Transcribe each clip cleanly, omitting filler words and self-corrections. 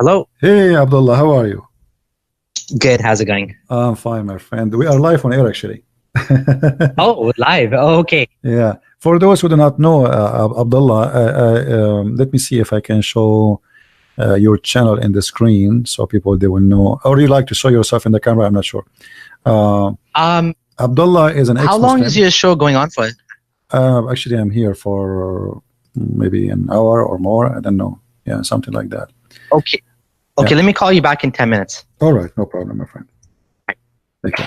Hello. Hey, Abdullah, how are you? Good. How's it going? I'm fine, my friend. We are live on air, actually. Oh, live. Oh, okay. Yeah. For those who do not know, Abdullah, let me see if I can show your channel in the screen so people they will know. Or you like to show yourself in the camera? I'm not sure. Abdullah is an How long is your show going on for? Actually, I'm here for maybe an hour or more. I don't know. Yeah, something like that. Okay. Okay, Yeah. let me call you back in 10 minutes. All right, no problem, my friend. Thank you.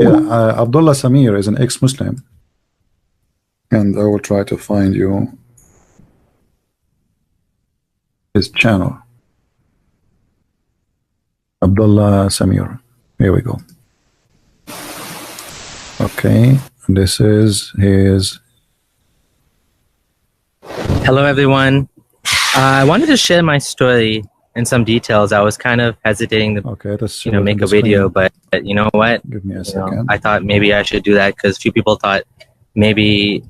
Yeah, Abdullah Samir is an ex-Muslim, and I will try to find you his channel. Abdullah Samir. Here we go. Okay, this is his. Hello, everyone. I wanted to share my story in some details. I was kind of hesitating to make a video, but you know what? Give me a second. I thought maybe I should do that because few people thought maybe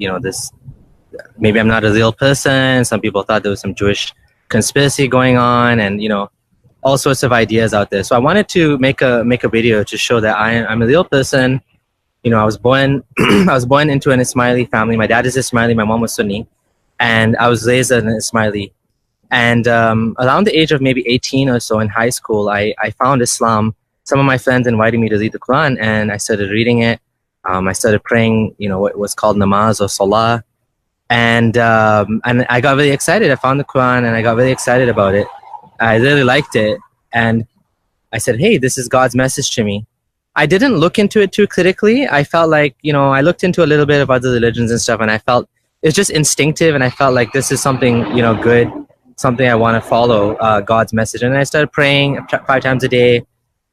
maybe I'm not a real person. Some people thought there was some Jewish conspiracy going on, and all sorts of ideas out there. So I wanted to make a video to show that I'm a real person. I was born I was born into an Ismaili family. My dad is Ismaili, my mom was Sunni, and I was raised as an Ismaili. And around the age of maybe 18 or so in high school, I found Islam. Some of my friends invited me to read the Quran, and I started reading it. I started praying, what was called namaz or salah, and I got really excited. I found the Quran, and I got really excited about it. I really liked it, and I said, "Hey, this is God's message to me." I didn't look into it too critically. I felt like, I looked into a little bit of other religions and stuff, and I felt it's just instinctive, and I felt like this is something, good, something I want to follow, God's message. And I started praying 5 times a day,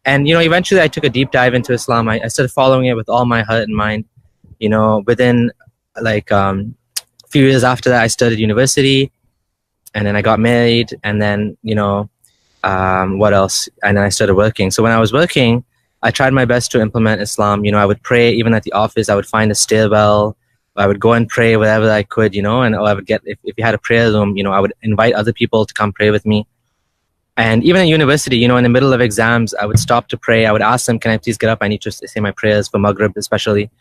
and eventually I took a deep dive into Islam. I started following it with all my heart and mind. Within like few years after that, I started university, and then I got married, and then what else? And then I started working. So when I was working, I tried my best to implement Islam. I would pray even at the office. I would find a stairwell. I would go and pray wherever I could, and I would get, if you had a prayer room, I would invite other people to come pray with me. And even at university, in the middle of exams, I would stop to pray. I would ask them, "Can I please get up? I need to say my prayers for Maghrib especially."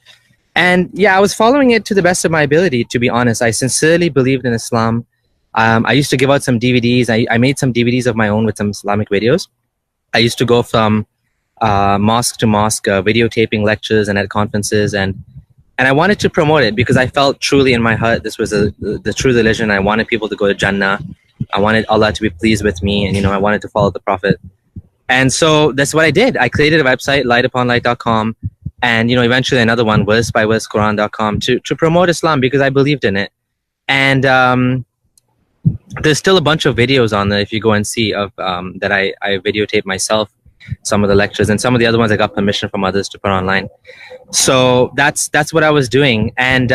And yeah, I was following it to the best of my ability, to be honest. I sincerely believed in Islam. I used to give out some DVDs. I made some DVDs of my own with some Islamic videos. I used to go from mosque to mosque, videotaping lectures and at conferences, and I wanted to promote it because I felt truly in my heart this was the true religion. I wanted people to go to Jannah. I wanted Allah to be pleased with me, and I wanted to follow the Prophet. And so that's what I did. I created a website, lightuponlight.com, and eventually another one, verse-by-verse-Quran.com, to promote Islam because I believed in it. And there's still a bunch of videos on there if you go and see of that I videotape myself, some of the lectures, and some of the other ones I got permission from others to put online. So that's what I was doing. And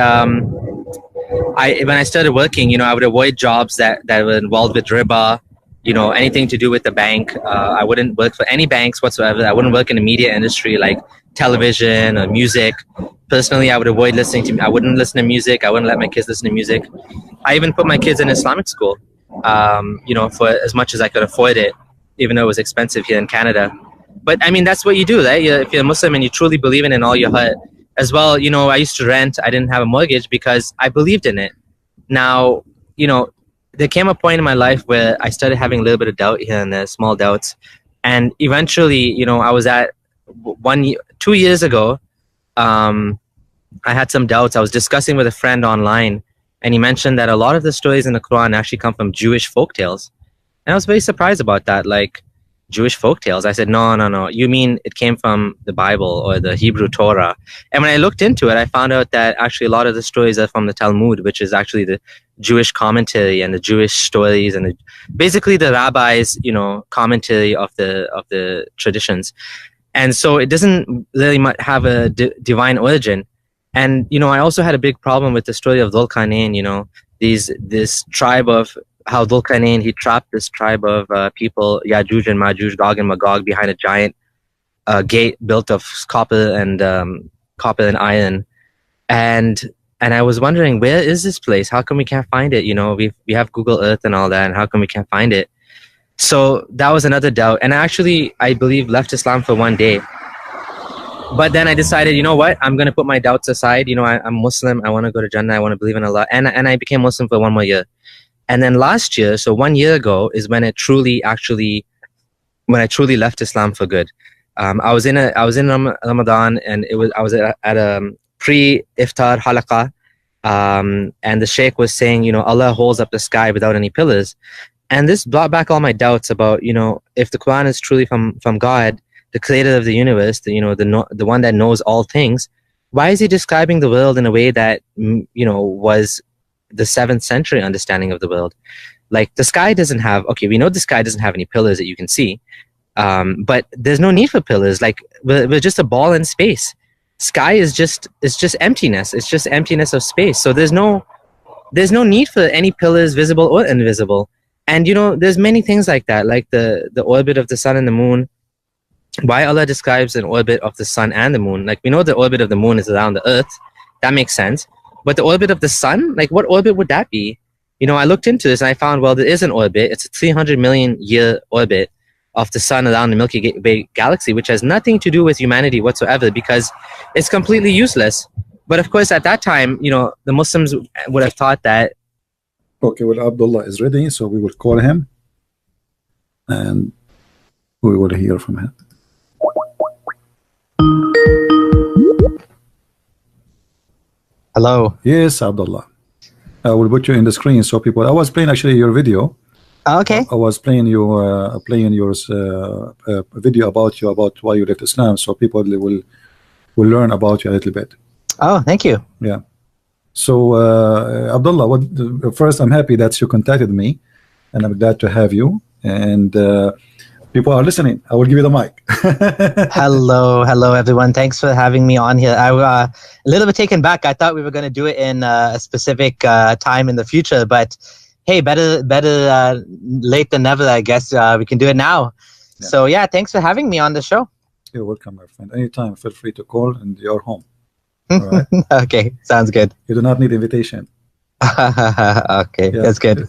when I started working, I would avoid jobs that were involved with riba, anything to do with the bank. I wouldn't work for any banks whatsoever. I wouldn't work in the media industry like television or music. Personally, I would avoid I wouldn't listen to music. I wouldn't let my kids listen to music. I even put my kids in Islamic school, for as much as I could afford it, even though it was expensive here in Canada. But I mean, that's what you do, right? If you're a Muslim and you truly believe in it in all your heart. As well, I used to rent. I didn't have a mortgage because I believed in it. Now, there came a point in my life where I started having a little bit of doubt here and there, small doubts. And eventually, I was at 2 years ago, I had some doubts. I was discussing with a friend online, and he mentioned that a lot of the stories in the Quran actually come from Jewish folktales. And I was very surprised about that, like Jewish folktales. I said, no, you mean it came from the Bible or the Hebrew Torah. And when I looked into it, I found out that actually a lot of the stories are from the Talmud, which is actually the Jewish commentary and the Jewish stories and basically the rabbis, commentary of the traditions. And so it doesn't really have a divine origin. And, I also had a big problem with the story of Dhul Qarnayn, this tribe of how Dhul Qarnayn, he trapped this tribe of people, Yajuj and Majuj, Gog and Magog, behind a giant gate built of copper and iron. And and I was wondering, where is this place? How come we can't find it? You know, we have Google Earth and all that, and how come we can't find it? So that was another doubt. And actually, I believe, left Islam for one day. But then I decided, you know what? I'm going to put my doubts aside. You know, I'm Muslim. I want to go to Jannah. I want to believe in Allah. And I became Muslim for 1 more year. And then last year, so 1 year ago, is when I truly left Islam for good. I was in Ramadan, and I was at a pre-iftar halaqah, and the sheikh was saying, you know, Allah holds up the sky without any pillars. And this brought back all my doubts about, you know, if the Quran is truly from God, the creator of the universe, the one that knows all things, why is he describing the world in a way that, you know, was the 7th century understanding of the world? Like, the sky doesn't have, okay, we know the sky doesn't have any pillars that you can see, but there's no need for pillars. Like, we're just a ball in space. Sky is just emptiness. It's just emptiness of space. So there's no need for any pillars, visible or invisible. And, you know, there's many things like that, like the orbit of the sun and the moon. Why Allah describes an orbit of the sun and the moon? Like, we know the orbit of the moon is around the earth. That makes sense. But the orbit of the sun, like, what orbit would that be? You know, I looked into this and I found, well, there is an orbit. It's a 300 million year orbit of the sun around the Milky Way galaxy, which has nothing to do with humanity whatsoever, because it's completely useless. But of course, at that time, you know, the Muslims would have thought that. Okay, well, Abdullah is ready, so we will call him and we will hear from him. Hello. Yes, Abdullah. I will put you in the screen so people. I was playing actually your video. Okay. I was playing your video about why you left Islam, so people will learn about you a little bit. Oh, thank you. Yeah. So Abdullah, first I'm happy that you contacted me, and I'm glad to have you. And people are listening. I will give you the mic. Hello everyone. Thanks for having me on here. I was a little bit taken back. I thought we were going to do it in a specific time in the future, but hey, better late than never, I guess. We can do it now. Yeah. So yeah, thanks for having me on the show. You're welcome, my friend. Anytime, feel free to call, and you're home. All right. Okay, sounds good. You do not need invitation. Okay, yeah. That's good.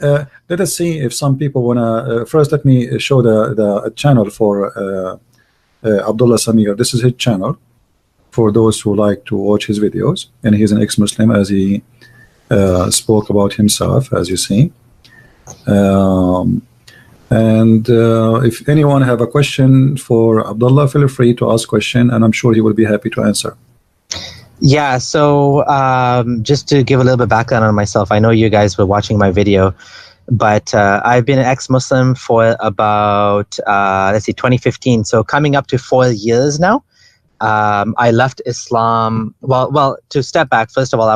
Let us see if some people wanna. First, let me show the channel for Abdullah Samir. This is his channel for those who like to watch his videos, and he's an ex-Muslim, as he spoke about himself, as you see. If anyone have a question for Abdullah, feel free to ask question, and I'm sure he will be happy to answer. Yeah, so just to give a little bit of background on myself, I know you guys were watching my video, but I've been an ex-Muslim for about, let's see, 2015, so coming up to 4 years now. I left Islam, well, to step back, first of all,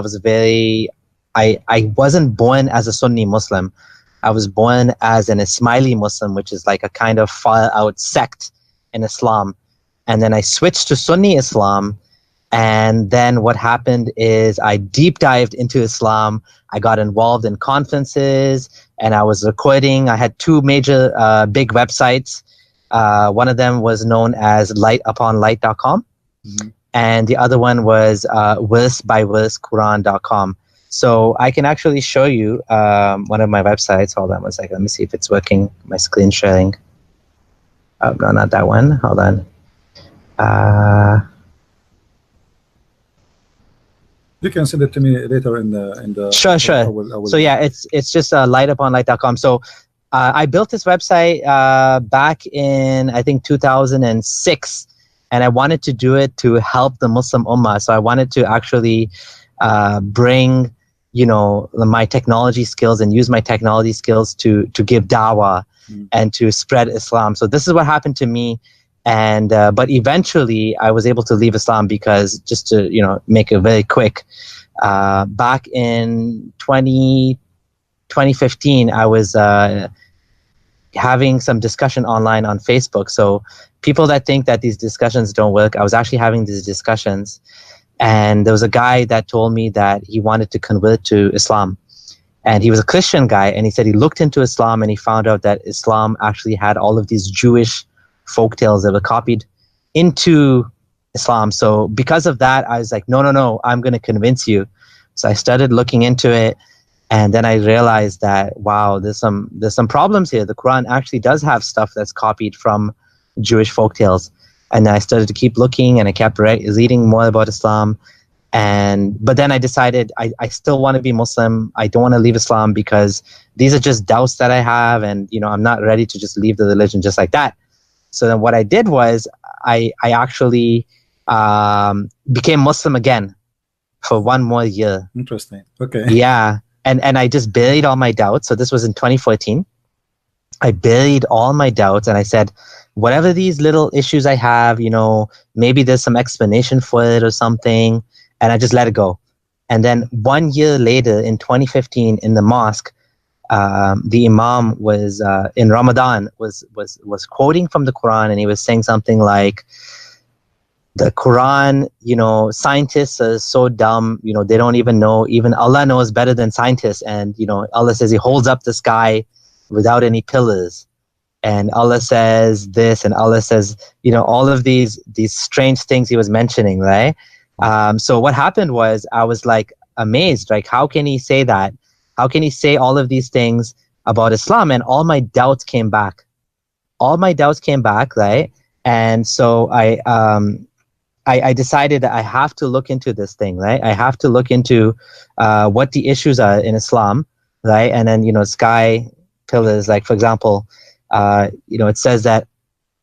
I wasn't born as a Sunni Muslim. I was born as an Ismaili Muslim, which is like a kind of far-out sect in Islam. And then I switched to Sunni Islam. And then what happened is I deep dived into Islam. I got involved in conferences, and I was recording. I had 2 major big websites. One of them was known as lightuponlight.com. Mm-hmm. And the other one was verse-by-verse-Quran.com. So I can actually show you one of my websites. Hold on one second. Let me see if it's working. My screen sharing. Oh, no, not that one. Hold on. You can send it to me later in the. Sure. I will. So yeah, it's just lightuponlight.com. So I built this website back in, I think, 2006, and I wanted to do it to help the Muslim Ummah. So I wanted to actually bring, my technology skills and use my technology skills to give dawah and to spread Islam. So this is what happened to me. And but eventually I was able to leave Islam because, just to make it very quick, back in 2015 I was having some discussion online on Facebook. So people that think that these discussions don't work, I was actually having these discussions, and there was a guy that told me that he wanted to convert to Islam, and he was a Christian guy, and he said he looked into Islam and he found out that Islam actually had all of these Jewish folktales that were copied into Islam. So because of that, I was like, no, I'm going to convince you. So I started looking into it, and then I realized that, wow, there's some problems here. The Quran actually does have stuff that's copied from Jewish folktales. And I started to keep looking, and I kept reading more about Islam. But then I decided I still want to be Muslim. I don't want to leave Islam because these are just doubts that I have, and I'm not ready to just leave the religion just like that. So then what I did was I actually became Muslim again for one more year. Interesting. Okay. Yeah. And I just buried all my doubts. So this was in 2014. I buried all my doubts, and I said, whatever these little issues I have, maybe there's some explanation for it or something. And I just let it go. And then 1 year later, in 2015, in the mosque, the Imam was in Ramadan was quoting from the Quran, and he was saying something like, the Quran, scientists are so dumb, they don't even know, even Allah knows better than scientists. And, Allah says he holds up the sky without any pillars. And Allah says this, and Allah says, all of these strange things he was mentioning, right? So what happened was I was like amazed, like, how can he say that? How can he say all of these things about Islam? And all my doubts came back. All my doubts came back, right? And so I decided that I have to look into this thing, right? I have to look into what the issues are in Islam, right? And then, sky pillars, like, for example, it says that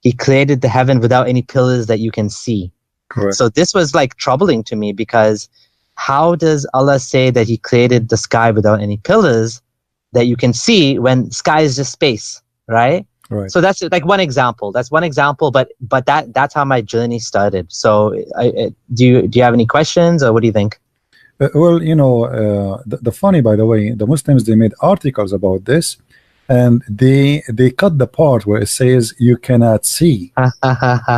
he created the heaven without any pillars that you can see. Correct. So this was like troubling to me, because how does Allah say that he created the sky without any pillars that you can see when sky is just space, right? Right. So that's like one example. That's one example, but that's how my journey started. So do you have any questions, or what do you think? Well, the funny, by the way, the Muslims, they made articles about this, and they cut the part where it says you cannot see. I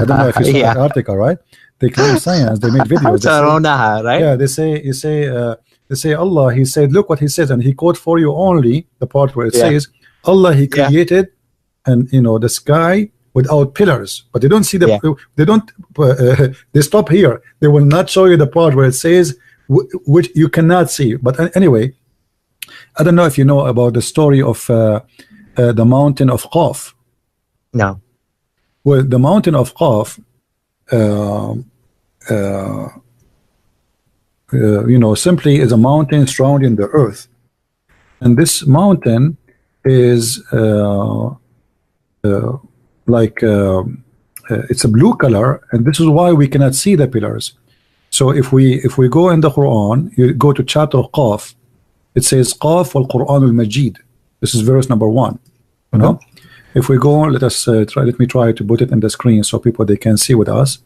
don't know if you saw that article, right? They claim science. They made videos. Right? Yeah, they say Allah. He said, look what he says, and he quote for you only the part where it says Allah. He created, and the sky without pillars, but they don't see the. They don't. They stop here. They will not show you the part where it says which you cannot see. But anyway, I don't know if you know about the story of the mountain of Qaf. No. Well, the mountain of Qaf, simply is a mountain surrounding the earth, and this mountain is it's a blue color, and this is why we cannot see the pillars. So if we go in the Quran, you go to chapter Qaf, it says Qaf wal Quran al Majid. This is verse number 1. If we go, let me try to put it in the screen so people they can see with us.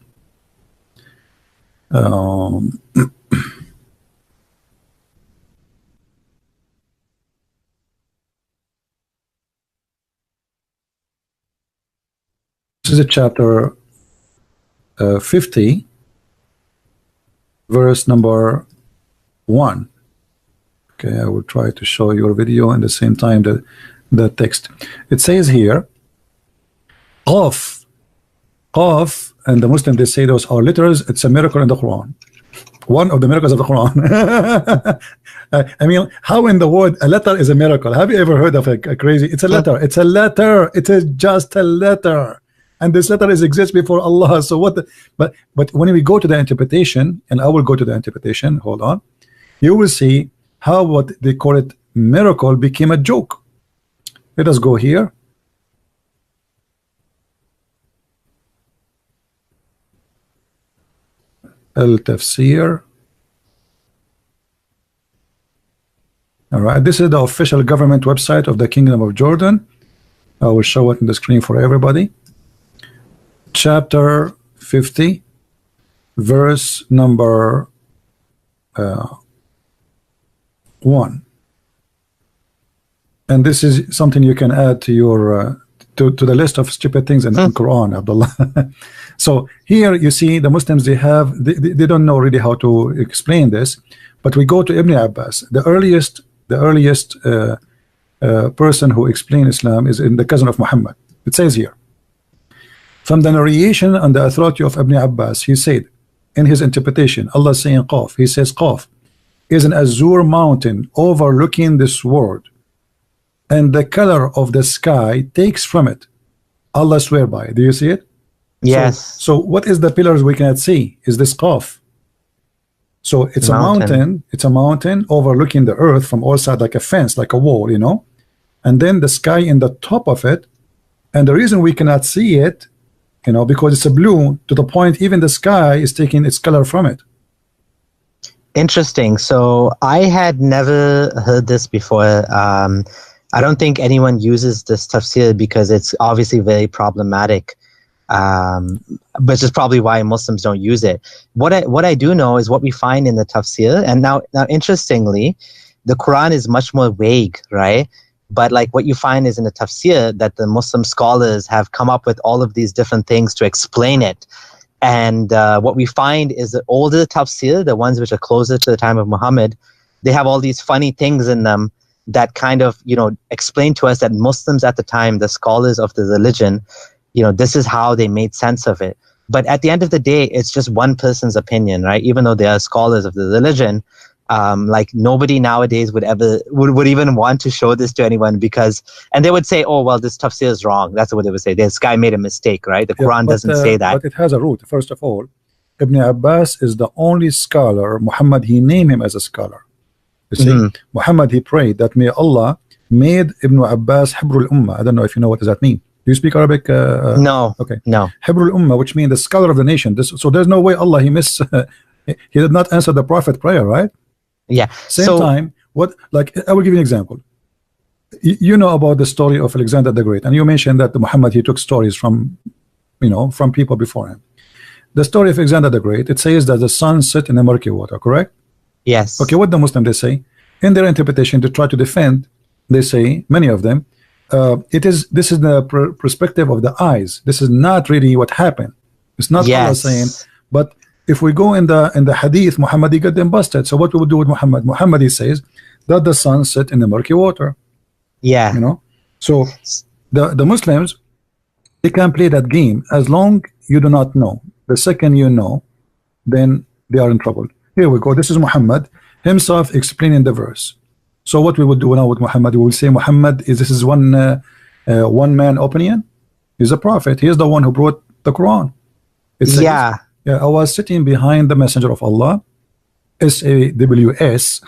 This is a chapter 50, verse number 1. Okay, I will try to show your video and the same time the text. It says here, Qaf, and the Muslims, they say those are letters. It's a miracle in the Quran. One of the miracles of the Quran. I mean, how in the world a letter is a miracle? Have you ever heard of a crazy? It's a letter. It's a letter. It is just a letter. And this letter exists before Allah. So what? But when we go to the interpretation, and I will go to the interpretation. Hold on, you will see how what they call it miracle became a joke. Let us go here. Tafseer. All right, this is the official government website of the Kingdom of Jordan. I will show it on the screen for everybody. Chapter 50, verse number 1. And this is something you can add to your to the list of stupid things in the Quran, Abdullah. So here you see the Muslims, they don't know really how to explain this, but we go to Ibn Abbas. The earliest person who explained Islam is in the cousin of Muhammad. It says here, from the narration on the authority of Ibn Abbas, he said in his interpretation, Allah saying Qaf, he says Qaf, is an azure mountain overlooking this world, and the color of the sky takes from it. Allah swear by. Do you see it? Yes. So what is the pillars we cannot see? Is this Qaf? So it's a mountain. It's a mountain overlooking the earth from all sides, like a fence, like a wall, you know. And then the sky in the top of it. And the reason we cannot see it, you know, because it's a blue, to the point even the sky is taking its color from it. Interesting. So I had never heard this before. I don't think anyone uses this tafsir because it's obviously very problematic, which is probably why Muslims don't use it. What I do know is what we find in the tafsir. And now interestingly, the Quran is much more vague, right? But like what you find is in the tafsir that the Muslim scholars have come up with all of these different things to explain it. And what we find is that older tafsir, the ones which are closer to the time of Muhammad, they have all these funny things in them that kind of, you know, explain to us that Muslims at the time, the scholars of the religion, you know, this is how they made sense of it. But at the end of the day, it's just one person's opinion, right? Even though they are scholars of the religion, like nobody nowadays would even want to show this to anyone because, and they would say, oh, well, this tafsir is wrong. That's what they would say. This guy made a mistake, right? The Quran doesn't say that. But it has a root. First of all, Ibn Abbas is the only scholar, Muhammad, he named him as a scholar. You see, Muhammad, he prayed that may Allah made Ibn Abbas Hibrul Ummah. I don't know if you know what does that mean. Do you speak Arabic? No. Okay. No. Hibrul Ummah, which means the scholar of the nation. So there's no way Allah, he did not answer the Prophet prayer, right? Yeah. Same time, like I will give you an example. You know about the story of Alexander the Great, and you mentioned that Muhammad, he took stories from, you know, from people before him. The story of Alexander the Great, it says that the sun set in the murky water, correct? Yes. Okay, what the Muslim they say in their interpretation to try to defend, they say, many of them, this is the perspective of the eyes. This is not really what happened. It's not Allah saying, but if we go in the hadith, Muhammad, he got them busted. So what we would do with Muhammad? Muhammad, he says that the sun set in the murky water. Yeah. You know, so the Muslims, they can play that game as long you do not know. The second you know, then they are in trouble. Here we go. This is Muhammad himself explaining the verse. So what we would do now with Muhammad, we will say Muhammad is one man opinion. He's a prophet. He is the one who brought the Quran. It says, yeah, I was sitting behind the messenger of Allah, SAWS,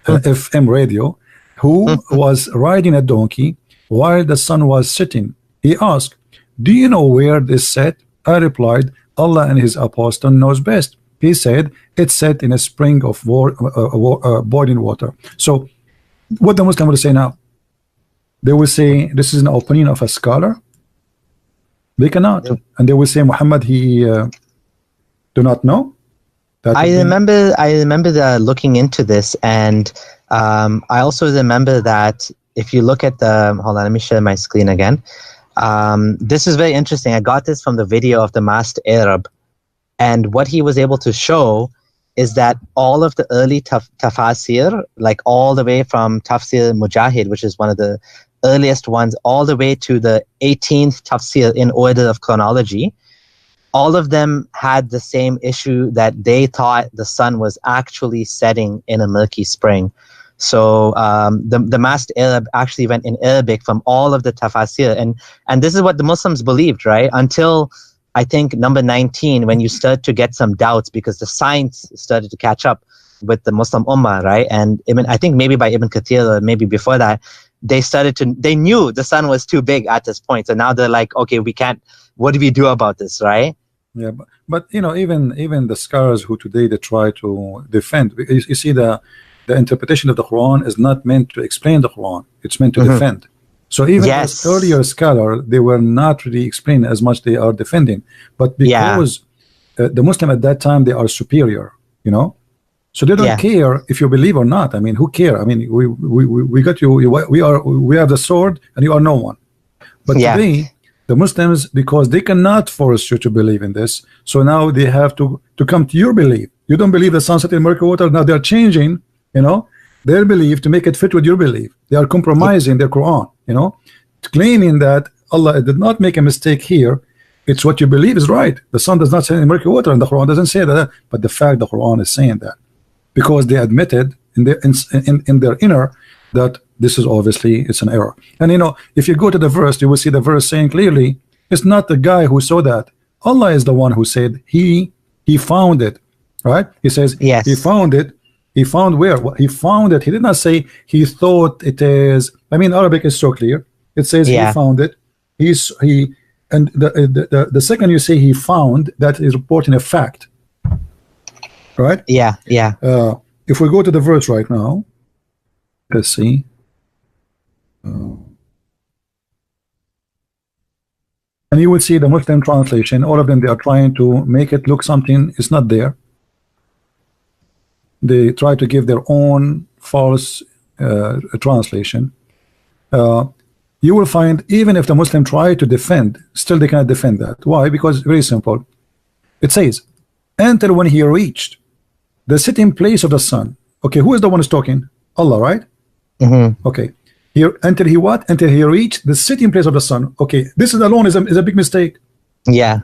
FM radio, who was riding a donkey while the sun was setting. He asked, do you know where this set? I replied, Allah and his apostle knows best. He said, it's set in a spring of boiling water. So what the Muslim will say now? They will say this is an opinion of a scholar. They cannot. And they will say Muhammad, he do not know. I remember looking into this, and I also remember that if you look at the, hold on, let me share my screen again. This is very interesting. I got this from the video of the masked Arab, and what he was able to show is that all of the early tafsir, like all the way from Tafsir Mujahid, which is one of the earliest ones, all the way to the 18th tafsir in order of chronology, all of them had the same issue, that they thought the sun was actually setting in a murky spring. So the masked Arab actually went in Arabic from all of the tafsir, and this is what the Muslims believed, right? Until I think number 19, when you start to get some doubts because the science started to catch up with the Muslim Ummah, right? And I think maybe by Ibn Kathir or maybe before that, they knew the sun was too big at this point. So now they're like, okay, we can't, what do we do about this, right? Yeah, but you know, even the scholars who today they try to defend, you see the interpretation of the Quran is not meant to explain the Quran, it's meant to defend. So even as earlier scholar, they were not really explaining as much they are defending, but because the Muslim at that time, they are superior, you know, so they don't care if you believe or not. I mean, who care? I mean, we got you. We have the sword, and you are no one. But today, the Muslims, because they cannot force you to believe in this, so now they have to come to your belief. You don't believe the sunset in murky water. Now they are changing, you know, their belief to make it fit with your belief. They are compromising their Quran, you know, claiming that Allah did not make a mistake here. It's what you believe is right. The sun does not set in murky water, and the Quran doesn't say that. But the fact the Quran is saying that. because they admitted in their inner that this is obviously it's an error. And you know, if you go to the verse, you will see the verse saying clearly it's not the guy who saw that. Allah is the one who said he found it, right? He says yes. He found it. He found where? He found it. He did not say he thought it is. I mean, Arabic is so clear. It says he found it. And the second you say he found, that is reporting a fact, right? Yeah, yeah. If we go to the verse right now, let's see. And you will see the Muslim translation. All of them, they are trying to make it look something is not there. They try to give their own false translation. You will find even if the Muslim try to defend, still they cannot defend that. Why? Because very simple. It says, until when he reached the sitting place of the sun. Okay, who is the one who's talking? Allah, right? Okay. Here, until he what? Until he reached the sitting place of the sun. Okay, this is alone is a big mistake. Yeah.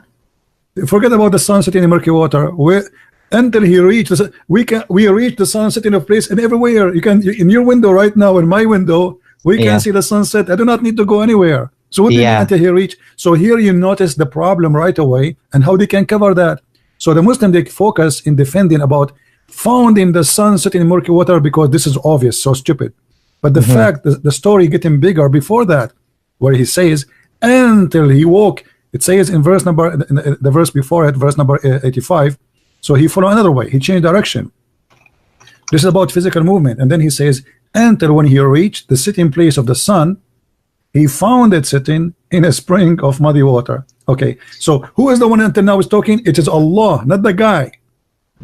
Forget about the sun sitting in murky water. Until he reached we reach the sun sitting in a place and everywhere. You can in your window right now, in my window, we can see the sunset. I do not need to go anywhere. So what do you mean until he reached? So here you notice the problem right away and how they can cover that. So the Muslim, they focus in defending about founding the sun sitting in murky water because this is obvious, so stupid. But the fact, the story getting bigger before that, where he says until he woke. It says in verse number, the verse before it, verse number 85. So he followed another way. He changed direction. This is about physical movement. And then he says, until when he reached the sitting place of the sun, he found it sitting in a spring of muddy water. Okay, so who is the one until now is talking? It is Allah, not the guy.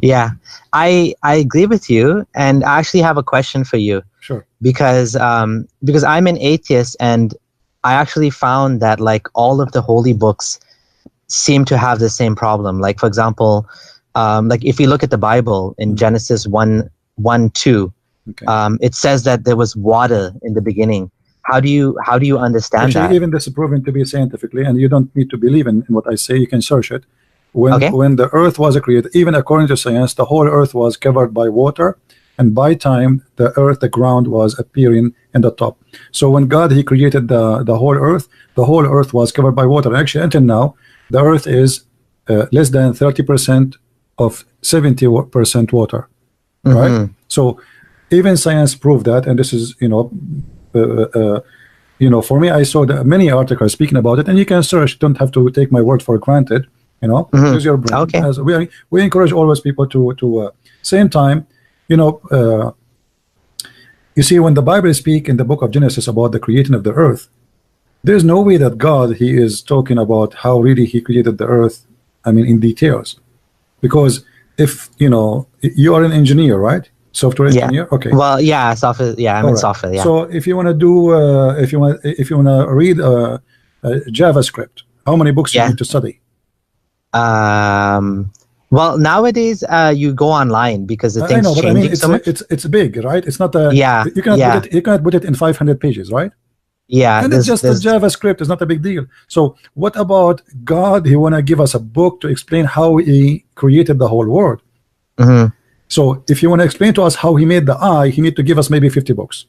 Yeah, I agree with you, and I actually have a question for you. Sure. Because I'm an atheist, and I actually found that like all of the holy books seem to have the same problem. Like for example, like if you look at the Bible in Genesis 1:2, it says that there was water in the beginning. How do you understand Actually, that? even this is proven to be scientifically, and you don't need to believe in what I say. You can search it. When the earth was created, even according to science, the whole earth was covered by water, and by time the ground was appearing in the top. So when God he created the whole earth was covered by water. Actually, until now, the earth is less than 30% of 70% water, right? So even science proved that, and this is for me, I saw many articles speaking about it, and you can search. Don't have to take my word for granted. Use your brain. Okay. As we encourage always people to same time. You see, when the Bible speaks in the book of Genesis about the creating of the earth, there's no way that God he is talking about how really he created the earth. I mean, in details, because if you are an engineer, right? Software engineer. Okay. Well, yeah, software. Yeah, I'm in software. Yeah. So if you want to do, if you want to read JavaScript, how many books you need to study? Well, nowadays you go online because the things changing. But I mean, so much. It's big, right? It's not a You cannot put it in 500 pages, right? Yeah, and it's just the JavaScript. It's not a big deal. So what about God? He want to give us a book to explain how he created the whole world. So if you want to explain to us how he made the eye, he need to give us maybe 50 books.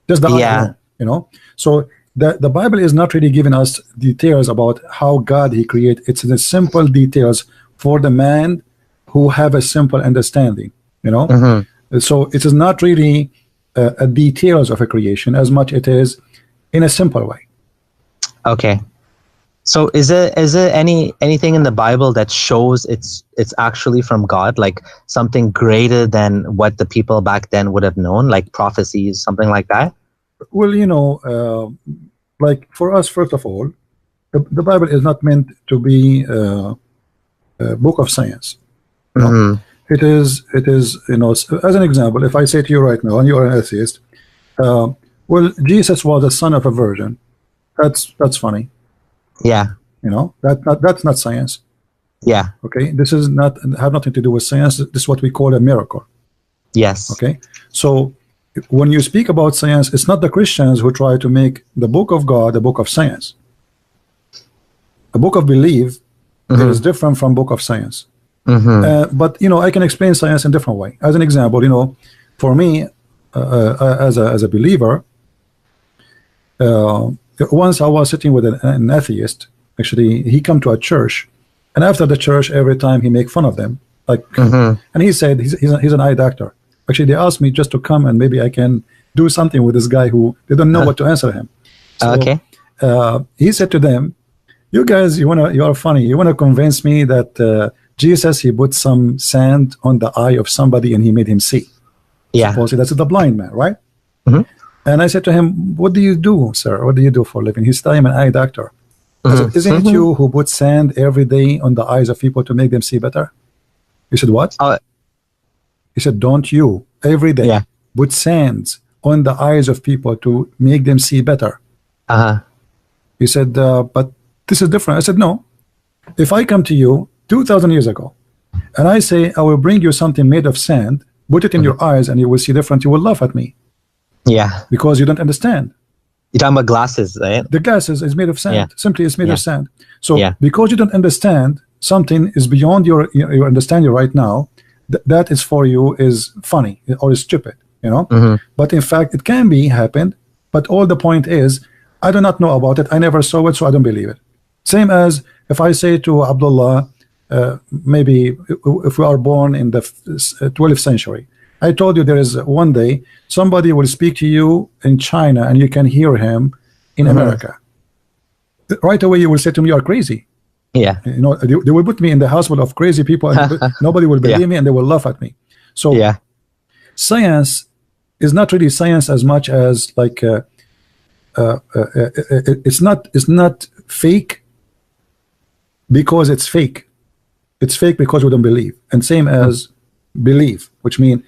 Just the eye alone, So the Bible is not really giving us details about how God he created. It's the simple details for the man who have a simple understanding. So it is not really a details of a creation as much it is in a simple way. Okay. So is there anything in the Bible that shows it's actually from God, like something greater than what the people back then would have known, like prophecies, something like that? Well, like for us, first of all, the Bible is not meant to be a book of science. It is as an example, if I say to you right now, and you are an atheist, well, Jesus was the son of a virgin. That's funny. Yeah. That's not science. Yeah. Okay. This is not have nothing to do with science. This is what we call a miracle. Yes. Okay. So when you speak about science, it's not the Christians who try to make the book of God a book of science. A book of belief is different from book of science. But you know, I can explain science in a different way. As an example, you know, for me, as a believer, once I was sitting with an atheist. Actually, he come to a church, and after the church, every time he make fun of them, like, and he said he's an eye doctor. Actually, they asked me just to come and maybe I can do something with this guy who they don't know what to answer him. So, he said to them, "You guys, you are funny. You wanna convince me that Jesus he put some sand on the eye of somebody and he made him see? Yeah, supposedly that's the blind man, right?" And I said to him, "What do you do, sir? What do you do for a living?" He said, "I'm an eye doctor." I said, "Isn't it you who put sand every day on the eyes of people to make them see better?" He said, "What?" He said, "Don't you every day put sands on the eyes of people to make them see better?" He said, "But this is different." I said, "No. If I come to you 2,000 years ago and I say I will bring you something made of sand, put it in your eyes and you will see different, you will laugh at me. Yeah. Because you don't understand. You're talking about glasses, right? The glasses is made of sand. Simply, it's made of sand. So because you don't understand, something is beyond your understanding right now. That is for you is funny or is stupid, you know. But in fact, it can be happened. But all the point is, I do not know about it. I never saw it, so I don't believe it. Same as if I say to Abdullah, maybe if we are born in the 12th century. I told you there is one day somebody will speak to you in China and you can hear him in America. Right away you will say to me, "You are crazy." Yeah. You know, they will put me in the hospital of crazy people and nobody will believe me and they will laugh at me. So science is not really science as much as like it's not fake because it's fake. It's fake because we don't believe. And same as believe, which means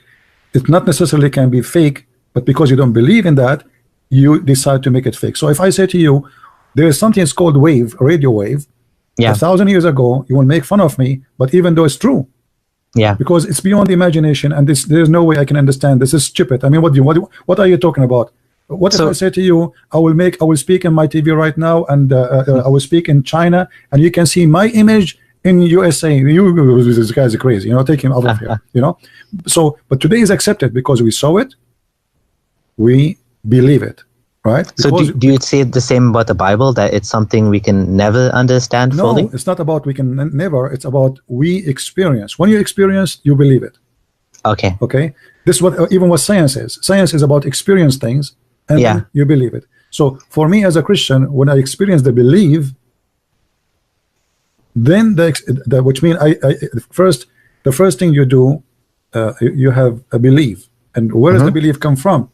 it not necessarily can be fake, but because you don't believe in that, you decide to make it fake. So if I say to you, there is something that's called wave, a radio wave, 1,000 years ago, you will make fun of me, but even though it's true, because it's beyond the imagination, and there's no way I can understand. This is stupid. I mean, what are you talking about? What if I say to you, I will speak in my TV right now, and I will speak in China, and you can see my image in USA. This guy's crazy, you know, take him out of here, you know. So, but today is accepted because we saw it, we believe it, right? So do you say the same about the Bible, that it's something we can never understand fully? No, it's not about we can never, it's about we experience. When you experience, you believe it. Okay, this is what even what science is. Science is about experience things and then you believe it. So for me as a Christian, when I experience the belief, then which means the first thing you do, you have a belief. And where does the belief come from?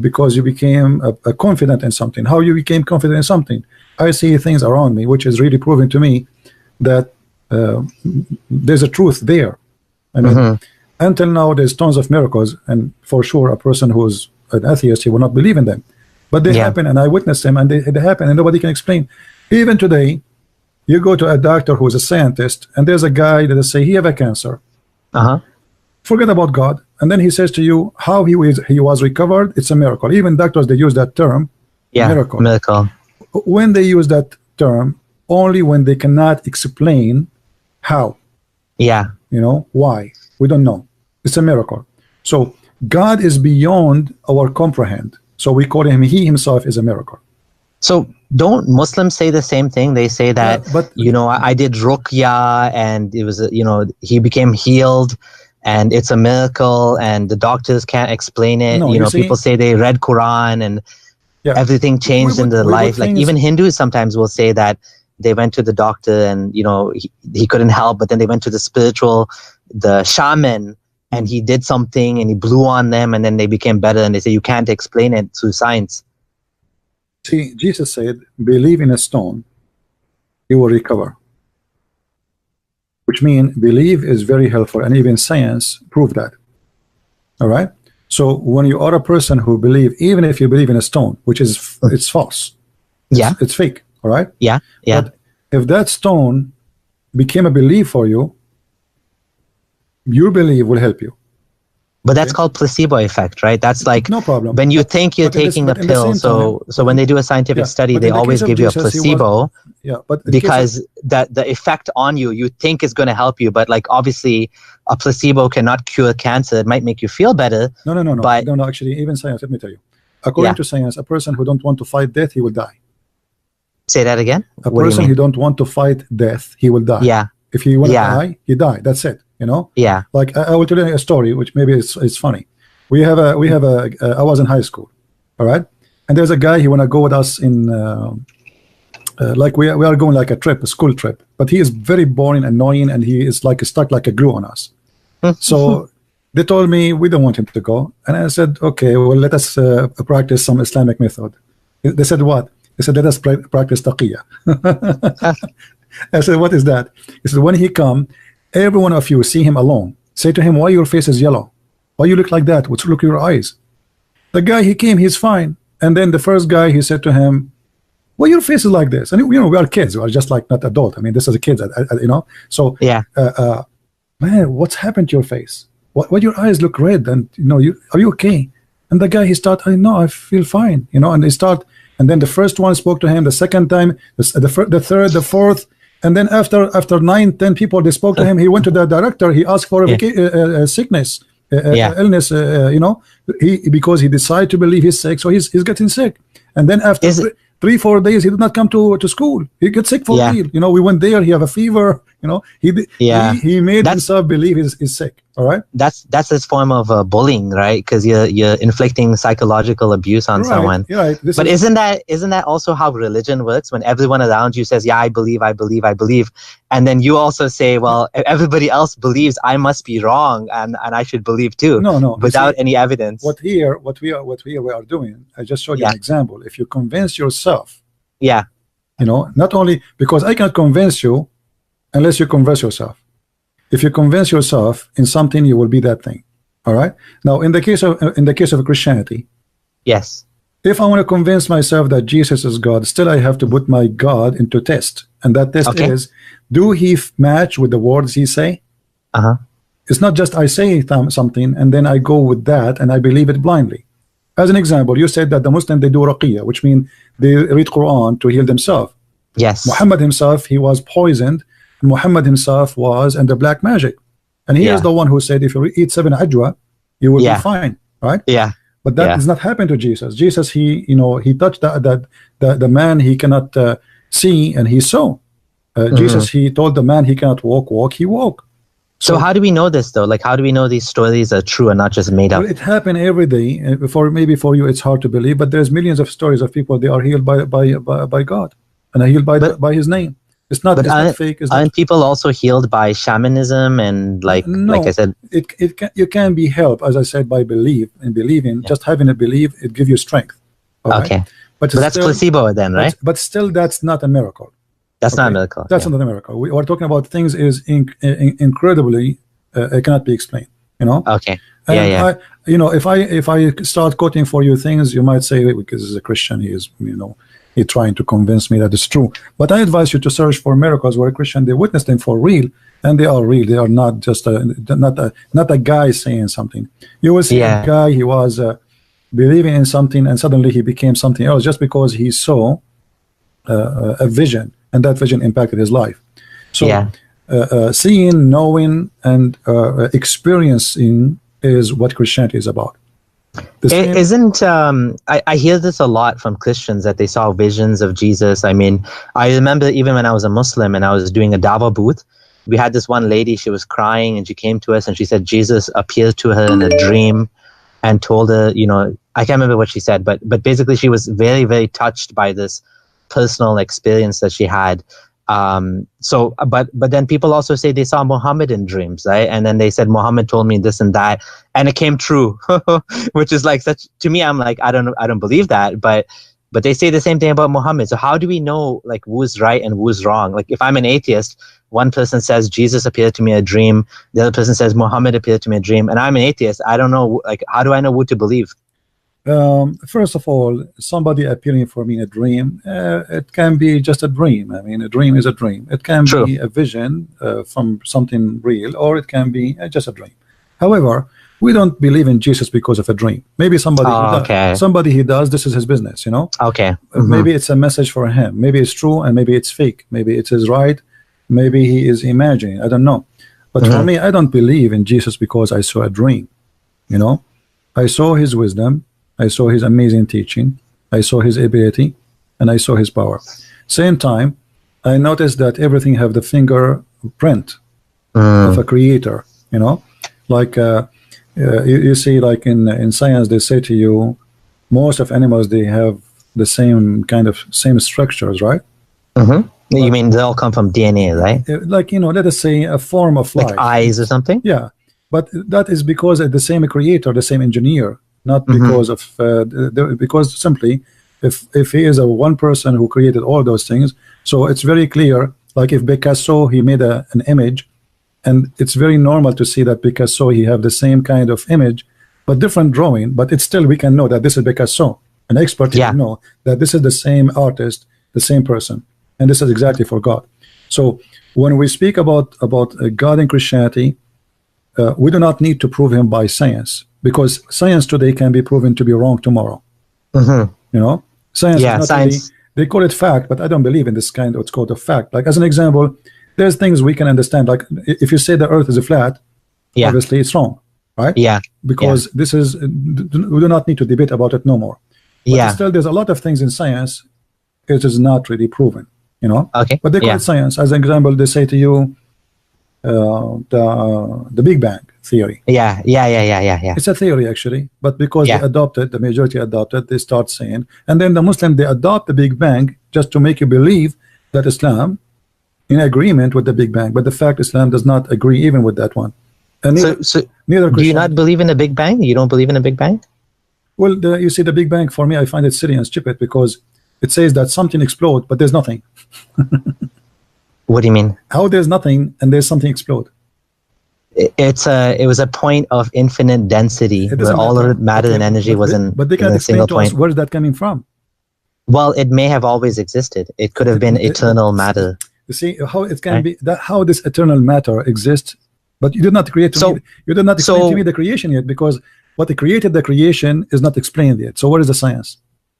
Because you became a confident in something. How you became confident in something? I see things around me which is really proving to me that there's a truth there. I mean, until now there's tons of miracles, and for sure a person who's an atheist, he will not believe in them, but they happen, and I witnessed them, and they happen, and nobody can explain. Even today, you go to a doctor who is a scientist, and there's a guy that say he have a cancer. Forget about God, and then he says to you how he was recovered. It's a miracle. Even doctors, they use that term, miracle. When they use that term, only when they cannot explain how. You know why? We don't know. It's a miracle. So God is beyond our comprehend. So we call him. He himself is a miracle. So don't Muslims say the same thing? They say that, you know, I did ruqya and it was, you know, he became healed and it's a miracle and the doctors can't explain it. No, you know, people say they read Quran and everything changed in their life. Like even Hindus sometimes will say that they went to the doctor and, you know, he couldn't help, but then they went to the shaman, and he did something and he blew on them and then they became better, and they say you can't explain it through science. See, Jesus said, believe in a stone, you will recover. Which means believe is very helpful, and even science proved that. All right? So when you are a person who believe, even if you believe in a stone, which is it's false. It's fake. All right? But if that stone became a belief for you, your belief will help you. But that's called placebo effect, right? That's like no problem. When you think you're taking a pill. So when they do a scientific study, they always give you a placebo. Yeah, but because the effect on you think is going to help you, but like obviously a placebo cannot cure cancer. It might make you feel better. No. But no. Actually, even science. Let me tell you. According to science, a person who don't want to fight death, he will die. Say that again. A person who don't want to fight death, he will die. Yeah. If he want to die, he die. That's it. You know. Yeah. Like I will tell you a story, which maybe it's funny. We have a I was in high school, all right, and there's a guy. He want to go with us in like we are going like a school trip, but he is very boring, annoying, and he is like stuck like a glue on us. So they told me we don't want him to go, and I said, okay, well, let us practice some Islamic method. They said, what? They said, let us practice taqiyya. I said, what is that? He said, when he come, every one of you see him alone, say to him, why your face is yellow? Why you look like that? What's look your eyes? The guy, he came, he's fine. And then the first guy, he said to him, why your face is like this? And you know, we are kids, we are just like not adult. I mean, this is a kid, you know. So yeah, man, what's happened to your face? Why your eyes look red? And you know, are you okay? And the guy, he start, I know, I feel fine, you know. And they start, and then the first one spoke to him, the second time, the third, the fourth, and then after 9-10 people they spoke to him, he went to the director, he asked for a sickness, illness, you know, because he decided to believe he's sick, so he's getting sick. And then after 3-4 days, he did not come to school. He gets sick for real. You know, we went there. He have a fever. You know, he made himself believe he's sick. All right. That's his form of bullying, right? Because you're inflicting psychological abuse on someone. Right. But isn't that also how religion works? When everyone around you says, "Yeah, I believe," and then you also say, "Well, if everybody else believes, I must be wrong, and I should believe too." No. Without any evidence. What we are doing, I just showed you an example. If you convince yourself, you know, not only because I cannot convince you unless you convince yourself. If you convince yourself in something, you will be that thing. All right. Now, in the case of Christianity, yes. If I want to convince myself that Jesus is God, still I have to put my God into test, and that test is: do he match with the words he say? It's not just I say something and then I go with that and I believe it blindly. As an example, you said that the Muslim, they do ruqiyya, which means they read Quran to heal themselves. Yes. Muhammad himself, he was poisoned. Muhammad himself was under black magic, and he is the one who said if you eat 7 ajwa, you will be fine, right? Yeah. But that does not happen to Jesus. Jesus, he touched the man he cannot see, and he saw. Jesus, he told the man he cannot walk, he walked. So how do we know this though? Like, how do we know these stories are true and not just made up? Well, it happened every day. Maybe for you it's hard to believe, but there's millions of stories of people, they are healed by God and are healed by His name. It's not fake. Aren't people also healed by shamanism and like I said? You can be helped, as I said, by belief and believing. Just having a belief, it gives you strength. Okay, right? But that's placebo then, right? But still, that's not a miracle. That's not a miracle. That's not a miracle. We are talking about things is incredibly it cannot be explained. You know. Okay. And if I start quoting for you things, you might say, because he's a Christian, he is, he's trying to convince me that it's true. But I advise you to search for miracles where a Christian, they witness them for real, and they are real. They are not just not a guy saying something. You will see a guy, he was believing in something, and suddenly he became something else just because he saw a vision, and that vision impacted his life. So seeing, knowing, and experiencing is what Christianity is about. I hear this a lot from Christians that they saw visions of Jesus. I mean, I remember even when I was a Muslim and I was doing a dawa booth, we had this one lady, she was crying and she came to us and she said Jesus appeared to her in a dream and told her, I can't remember what she said, but basically she was very, very touched by this personal experience that she had. But then people also say they saw Muhammad in dreams, right? And then they said Muhammad told me this and that, and it came true, which is like such, to me, I'm like, I don't believe that, but they say the same thing about Muhammad. So how do we know like who's right and who's wrong? Like if I'm an atheist, one person says Jesus appeared to me in a dream, the other person says Muhammad appeared to me in a dream, and I'm an atheist. I don't know, like, how do I know who to believe? First of all, somebody appearing for me in a dream, it can be just a dream. I mean, a dream is a dream. It can be a vision from something real, or it can be just a dream. However, We don't believe in Jesus because of a dream. Maybe somebody somebody he does, this is his business, you know. Okay. Maybe it's a message for him. Maybe it's true and maybe it's fake. Maybe it is right. Maybe he is imagining. I don't know. But for me, I don't believe in Jesus because I saw a dream. You know, I saw his wisdom, I saw his amazing teaching, I saw his ability, and I saw his power. Same time, I noticed that everything have the fingerprint of a creator. You know, like you see, like in science, they say to you, most of animals, they have the same kind of structures, right? You mean they all come from DNA, right? Like, you know, let us say a form of life, like eyes or something. Yeah, but that is because of the same creator, the same engineer, not because of because simply if he is a one person who created all those things, so it's very clear. Like if Picasso, he made an image, and it's very normal to see that Picasso, he have the same kind of image, but different drawing. But it's still, we can know that this is Picasso. An expert can know that this is the same artist, the same person. And this is exactly for God. So when we speak about God in Christianity, we do not need to prove him by science, because science today can be proven to be wrong tomorrow. You know, science is not science. Really, they call it fact, but I don't believe in this kind of what's called a fact. Like as an example, there's things we can understand. Like if you say the earth is a flat, obviously it's wrong, right? Because this is, we do not need to debate about it no more. But still there's a lot of things in science it is not really proven. You know, but they call it science. As an example, they say to you, the Big Bang theory. It's a theory actually, but because they adopted, the majority adopted, they start saying, and then the Muslim, they adopt the Big Bang just to make you believe that Islam in agreement with the Big Bang, but the fact Islam does not agree even with that one. And neither do you not believe in the Big Bang? You don't believe in the Big Bang? Well, you see, the Big Bang for me, I find it silly and stupid because it says that something explode, but there's nothing. What do you mean? How there's nothing and there's something explode? It was a point of infinite density where all of matter and energy was in but they can't explain to us where's that coming from. Well, it may have always existed. It could have been eternal matter. You see how it can be that how this eternal matter exists, but you did not create to me, you did not explain to me the creation yet, because what created the creation is not explained yet. So what is the science?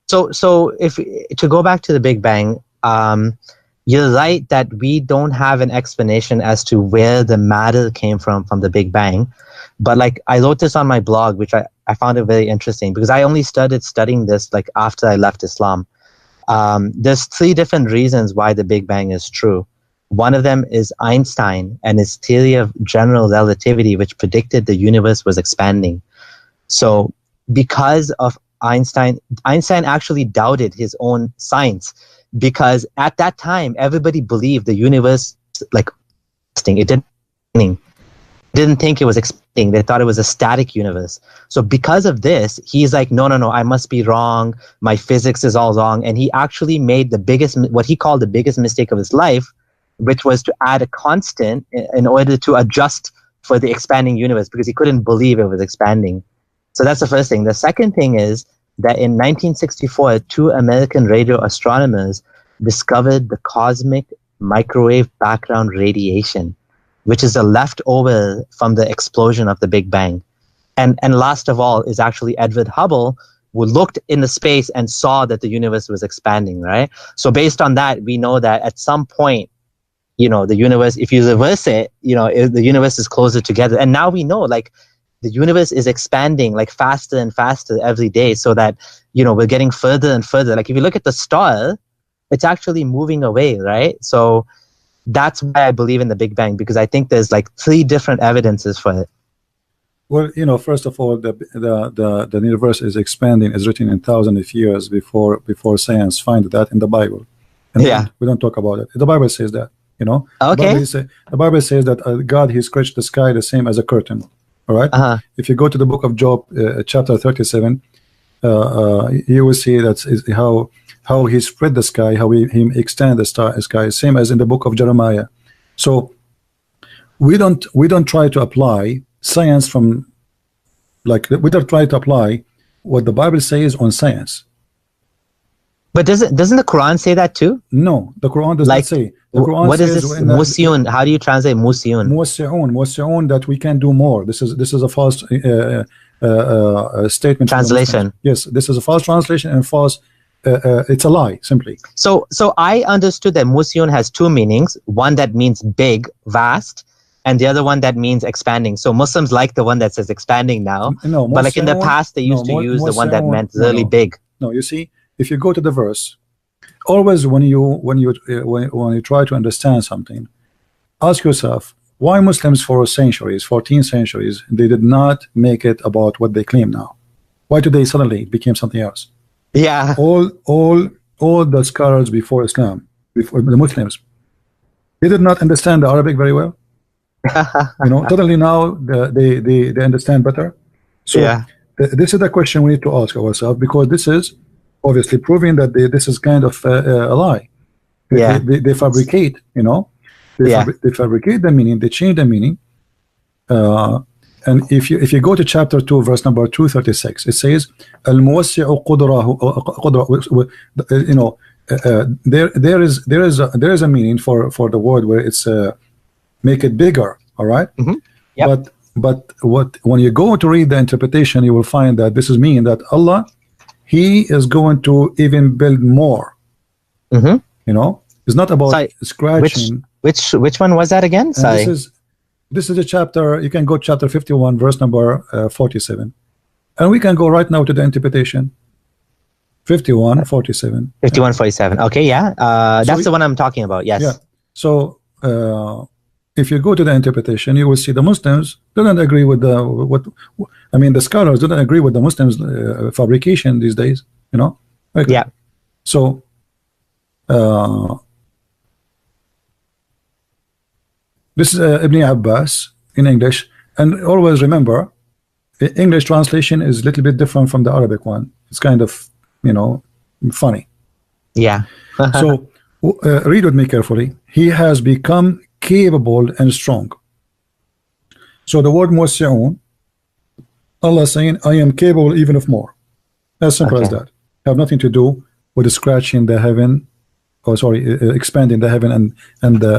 So if to go back to the Big Bang, you're right that we don't have an explanation as to where the matter came from the Big Bang. But like I wrote this on my blog, which I found it very interesting because I only started studying this like after I left Islam. There's 3 different reasons why the Big Bang is true. One of them is Einstein and his theory of general relativity, which predicted the universe was expanding. So because of Einstein actually doubted his own science, because at that time everybody believed the universe like it didn't think it was expanding. They thought it was a static universe. So because of this, he's like, no, I must be wrong. My physics is all wrong. And he actually made what he called the biggest mistake of his life, which was to add a constant in order to adjust for the expanding universe, because he couldn't believe it was expanding. So that's the first thing. The second thing is that in 1964, 2 American radio astronomers discovered the cosmic microwave background radiation, which is a leftover from the explosion of the Big Bang. And last of all is actually Edward Hubble, who looked into space and saw that the universe was expanding, right? So based on that, we know that at some point, you know, the universe, if you reverse it, you know, the universe is closer together. And now we know, like, the universe is expanding like faster and faster every day, so that, you know, we're getting further and further. Like if you look at the star, it's actually moving away, right? So that's why I believe in the Big Bang, because I think there's like 3 different evidences for it. Well, you know, first of all, the universe is expanding is written in thousands of years before science find that in the Bible. And we don't talk about it. The Bible says that, you know. Okay. The Bible says that God, he scratched the sky the same as a curtain. All right. If you go to the book of Job, chapter 37, you will see that how he spread the sky, how he extend the sky, same as in the book of Jeremiah. So we don't try to apply science from, like, we don't try to apply what the Bible says on science. But doesn't the Quran say that too? No, the Quran does not say. The Quran what is says this musyun? How do you translate musyun? Musyun, that we can do more. This is a false statement. Translation. Yes, this is a false translation and false. It's a lie, simply. So I understood that musyun has two meanings. One that means big, vast, and the other one that means expanding. So Muslims like the one that says expanding now. No, but like in the past, they used to use the one that meant really big. No, you see, if you go to the verse, always when you try to understand something, ask yourself why Muslims for centuries, 14 centuries, they did not make it about what they claim now. Why today suddenly it became something else? Yeah. All the scholars before Islam, before the Muslims, they did not understand the Arabic very well. Totally now they understand better. So yeah. This is the question we need to ask ourselves, because this is obviously proving that this is kind of a lie. Yeah. They fabricate, they fabricate the meaning, they change the meaning. And if you go to chapter 2, verse number 236, it says, "Al-muwassi'u qudrahu." There is a meaning for the word where it's make it bigger. All right. Mm-hmm. Yep. But when you go to read the interpretation, you will find that this is mean that Allah, He is going to even build more. Mm-hmm. It's not about scratching. Which one was that again? Sorry. This is a chapter. You can go chapter 51, verse number 47, and we can go right now to the interpretation. 51, 47. 51, 47. Okay, yeah. That's the one I'm talking about. Yes. Yeah. So if you go to the interpretation, you will see the Muslims don't agree with the scholars don't agree with the Muslims fabrication these days. Okay. Yeah. So this is Ibn Abbas in English, and always remember, the English translation is a little bit different from the Arabic one. It's kind of funny. Yeah. So read with me carefully. He has become capable and strong. So the word muwasi'un, Allah saying, I am capable even of more. As simple as that. Have nothing to do with scratching the heaven, expanding the heaven and the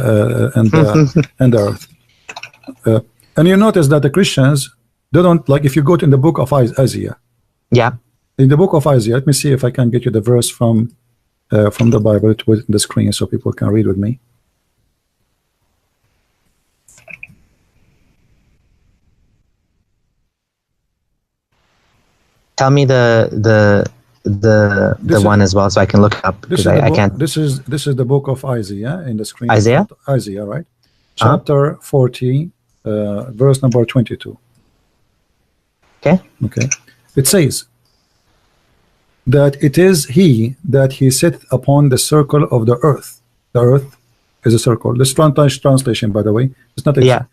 earth. And you notice that the Christians, they don't, like, if you go to in the book of Isaiah. Yeah. In the book of Isaiah, let me see if I can get you the verse from the Bible to put the screen so people can read with me. Tell me the one as well, so I can look it up, because I can't. This is the book of Isaiah in the screen. Isaiah, right? Chapter 40, verse number 22. Okay. It says that it is He that He sitteth upon the circle of the earth. The earth is a circle. This translation, by the way, it's not. Yeah.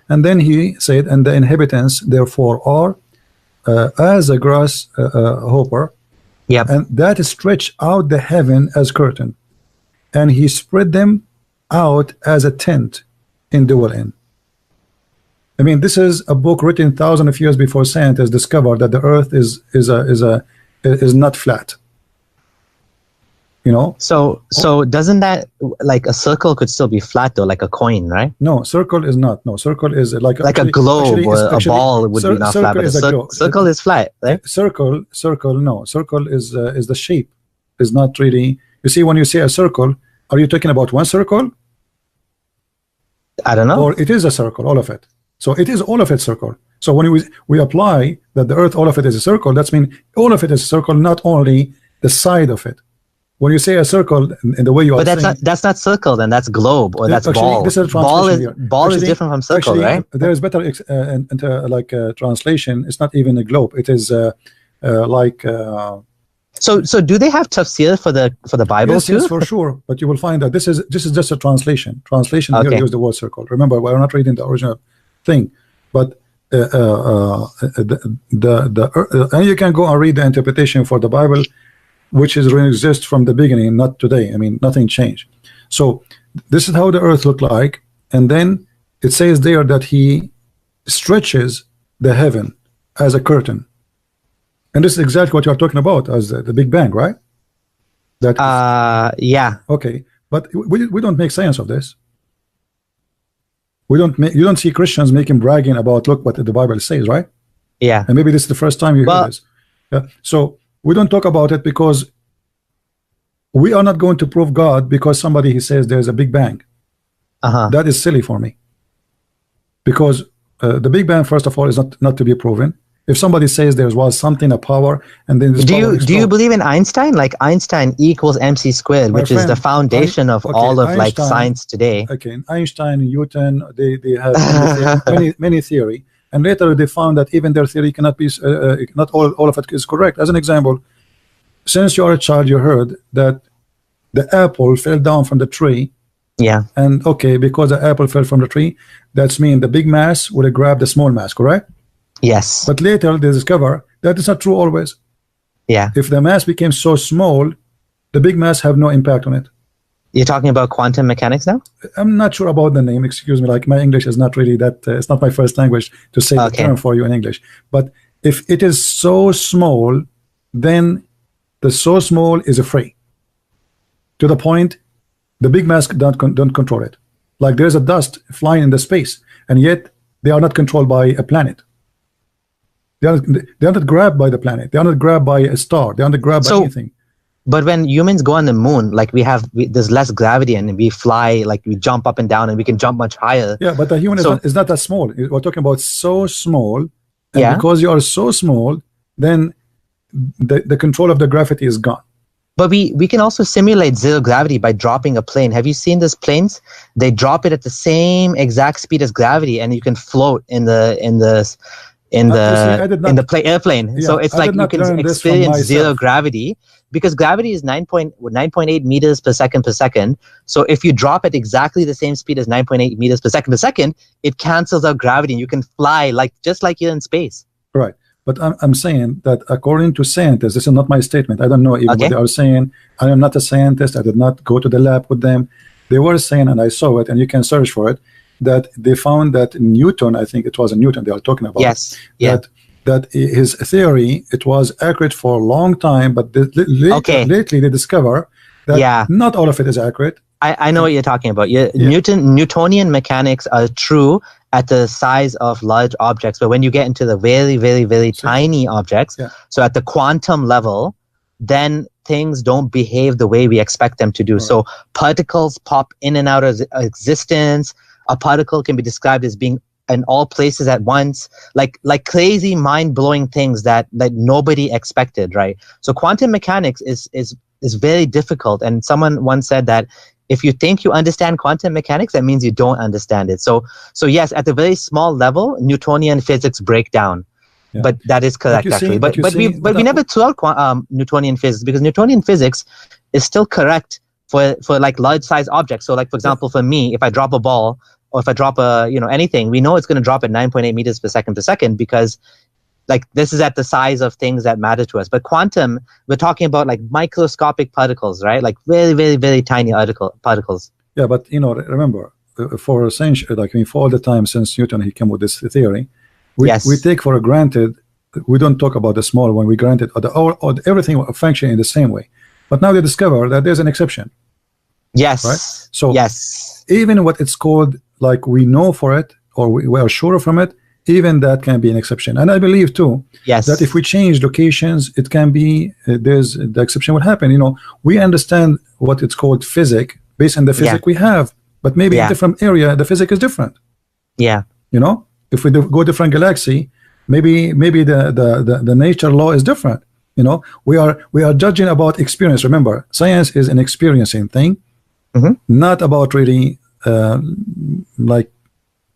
And then He said, and the inhabitants therefore are as a grasshopper. Yeah. And that stretched out the heaven as curtain, and He spread them out as a tent in dwell in. I mean, this is a book written thousands of years before scientists discovered that the earth is not flat. So doesn't that, like, a circle could still be flat though, like a coin, right? No, circle is not. No, circle is like a globe, or a ball would be not flat, but a circle is flat, right? Circle, no. Circle is the shape. Is not really. You see, when you say a circle, are you talking about one circle? I don't know. Or it is a circle, all of it. So it is all of it circle. So when we apply that the earth, all of it is a circle, that's mean all of it is a circle, not only the side of it. When you say a circle in the way you are saying, but that's not circle, then that's globe, or that's ball. This is ball is different from circle, right? There is better translation. It's not even a globe. It is like. So do they have tafsir for the Bible too? Yes, for sure. But you will find that this is just a translation. Translation here use the word circle. Remember, we're not reading the original thing, but and you can go and read the interpretation for the Bible, which is really exist from the beginning, not today. I mean, nothing changed. So this is how the earth looked like, and then it says there that He stretches the heaven as a curtain, and this is exactly what you are talking about as the Big Bang, right? That yeah. okay, but we don't make science of this. We don't make, you don't see Christians making bragging about, look what the Bible says, right? Yeah. And maybe this is the first time you hear this. Yeah. So we don't talk about it because we are not going to prove God because somebody he says there's a Big Bang. That is silly for me. Because the Big Bang, first of all, is not to be proven. If somebody says there was something, a power, and then do you believe in Einstein? Like Einstein equals MC squared, which is the foundation of all of like science today. Okay, Einstein, Newton, they have many theory, and later they found that even their theory cannot be not all of it is correct. As an example, since you are a child, you heard that the apple fell down from the tree. Yeah. And okay, because the apple fell from the tree, that's mean the big mass will grab the small mass, correct? Yes. But later they discover that is not true always. Yeah. If the mass became so small, the big mass have no impact on it. You're talking about quantum mechanics now? I'm not sure about the name, excuse me, like my English is not really that, it's not my first language to say the term for you in English. But if it is so small, then the so small is free. To the point, the big mass don't control it. Like there's a dust flying in the space, and yet they are not controlled by a planet. They are not grabbed by the planet. They are not grabbed by a star. They are not grabbed by anything. But when humans go on the moon, like there's less gravity and we fly, like we jump up and down and we can jump much higher. Yeah, but the human is not that small. We're talking about so small. And because you are so small, then the control of the gravity is gone. But we can also simulate zero gravity by dropping a plane. Have you seen these planes? They drop it at the same exact speed as gravity, and you can float in the airplane. Yeah, so it's like you can experience zero gravity because gravity is 9.8 meters per second. So if you drop at exactly the same speed as 9.8 meters per second, it cancels out gravity and you can fly just like you're in space. Right. But I'm saying that according to scientists, this is not my statement. I don't know even what they are saying. I am not a scientist. I did not go to the lab with them. They were saying, and I saw it, and you can search for it, that they found that Newton, I think it was Newton they are talking about. Yes. That his theory, it was accurate for a long time, but lately they discover that not all of it is accurate. I know what you're talking about. Newtonian mechanics are true at the size of large objects, but when you get into the very, very, very tiny objects, so at the quantum level, then things don't behave the way we expect them to do. So particles pop in and out of existence. A particle can be described as being in all places at once, like crazy, mind-blowing things that nobody expected, right? So quantum mechanics is very difficult, and someone once said that if you think you understand quantum mechanics, that means you don't understand it. So yes, at the very small level, Newtonian physics break down. Yeah. But that is correct, actually. But we never threw out Newtonian physics because Newtonian physics is still correct for like large size objects. So like, for example, for me, if I drop a ball or if I drop anything, we know it's going to drop at 9.8 meters per second because like this is at the size of things that matter to us. But quantum, we're talking about like microscopic particles, right? Like very, very, very tiny particles. Yeah, but remember, for a century, for all the time since Newton he came with this theory, we take for granted. We don't talk about the small one. We granted or everything function in the same way. But now they discover that there's an exception. Yes. Right. So even what it's called, like we know for it or we are sure from it, even that can be an exception. And I believe too that if we change locations, it can be the exception will happen. We understand what it's called physics based on the physics we have, but maybe in a different area the physics is different. Yeah. If we go different galaxy, maybe the nature law is different. We are judging about experience. Remember, science is an experiencing thing, not about really like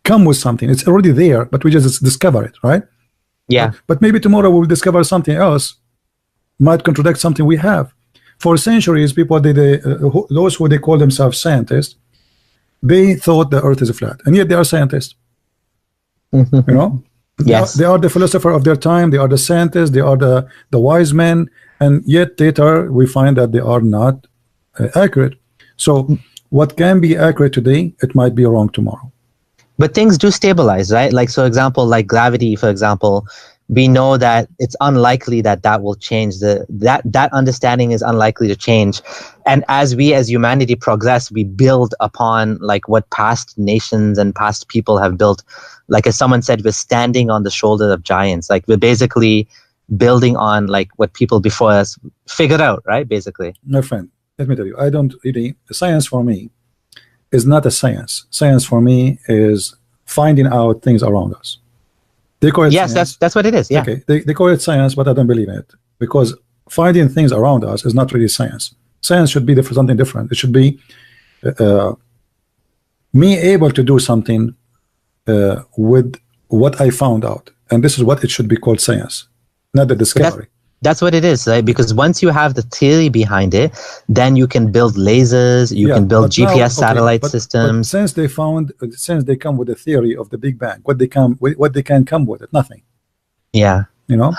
come with something. It's already there, but we just discover it, right? Yeah. But maybe tomorrow we'll discover something else might contradict something we have. For centuries, people those who they call themselves scientists, they thought the earth is flat, and yet they are scientists. Yes. They are the philosopher of their time. They are the scientists. They are the wise men, and yet later we find that they are not accurate. So what can be accurate today, it might be wrong tomorrow. But things do stabilize, right? Like, so example, like gravity, for example, we know that it's unlikely that that will change. That understanding is unlikely to change. And as we as humanity progress, we build upon like what past nations and past people have built. Like as someone said, we're standing on the shoulders of giants. Like we're basically building on like what people before us figured out, right? Basically. My friend, let me tell you, I don't really, science for me is not a science. Science for me is finding out things around us. They call it science. that's what it is. Yeah. Okay. They call it science, but I don't believe in it, because finding things around us is not really science. Science should be something different. It should be me able to do something with what I found out, and this is what it should be called, science, not the discovery. That's what it is, right? Because once you have the theory behind it, then you can build lasers, you can build GPS satellite systems. But since they come with the theory of the Big Bang, what they can come with it, nothing. Yeah. You know,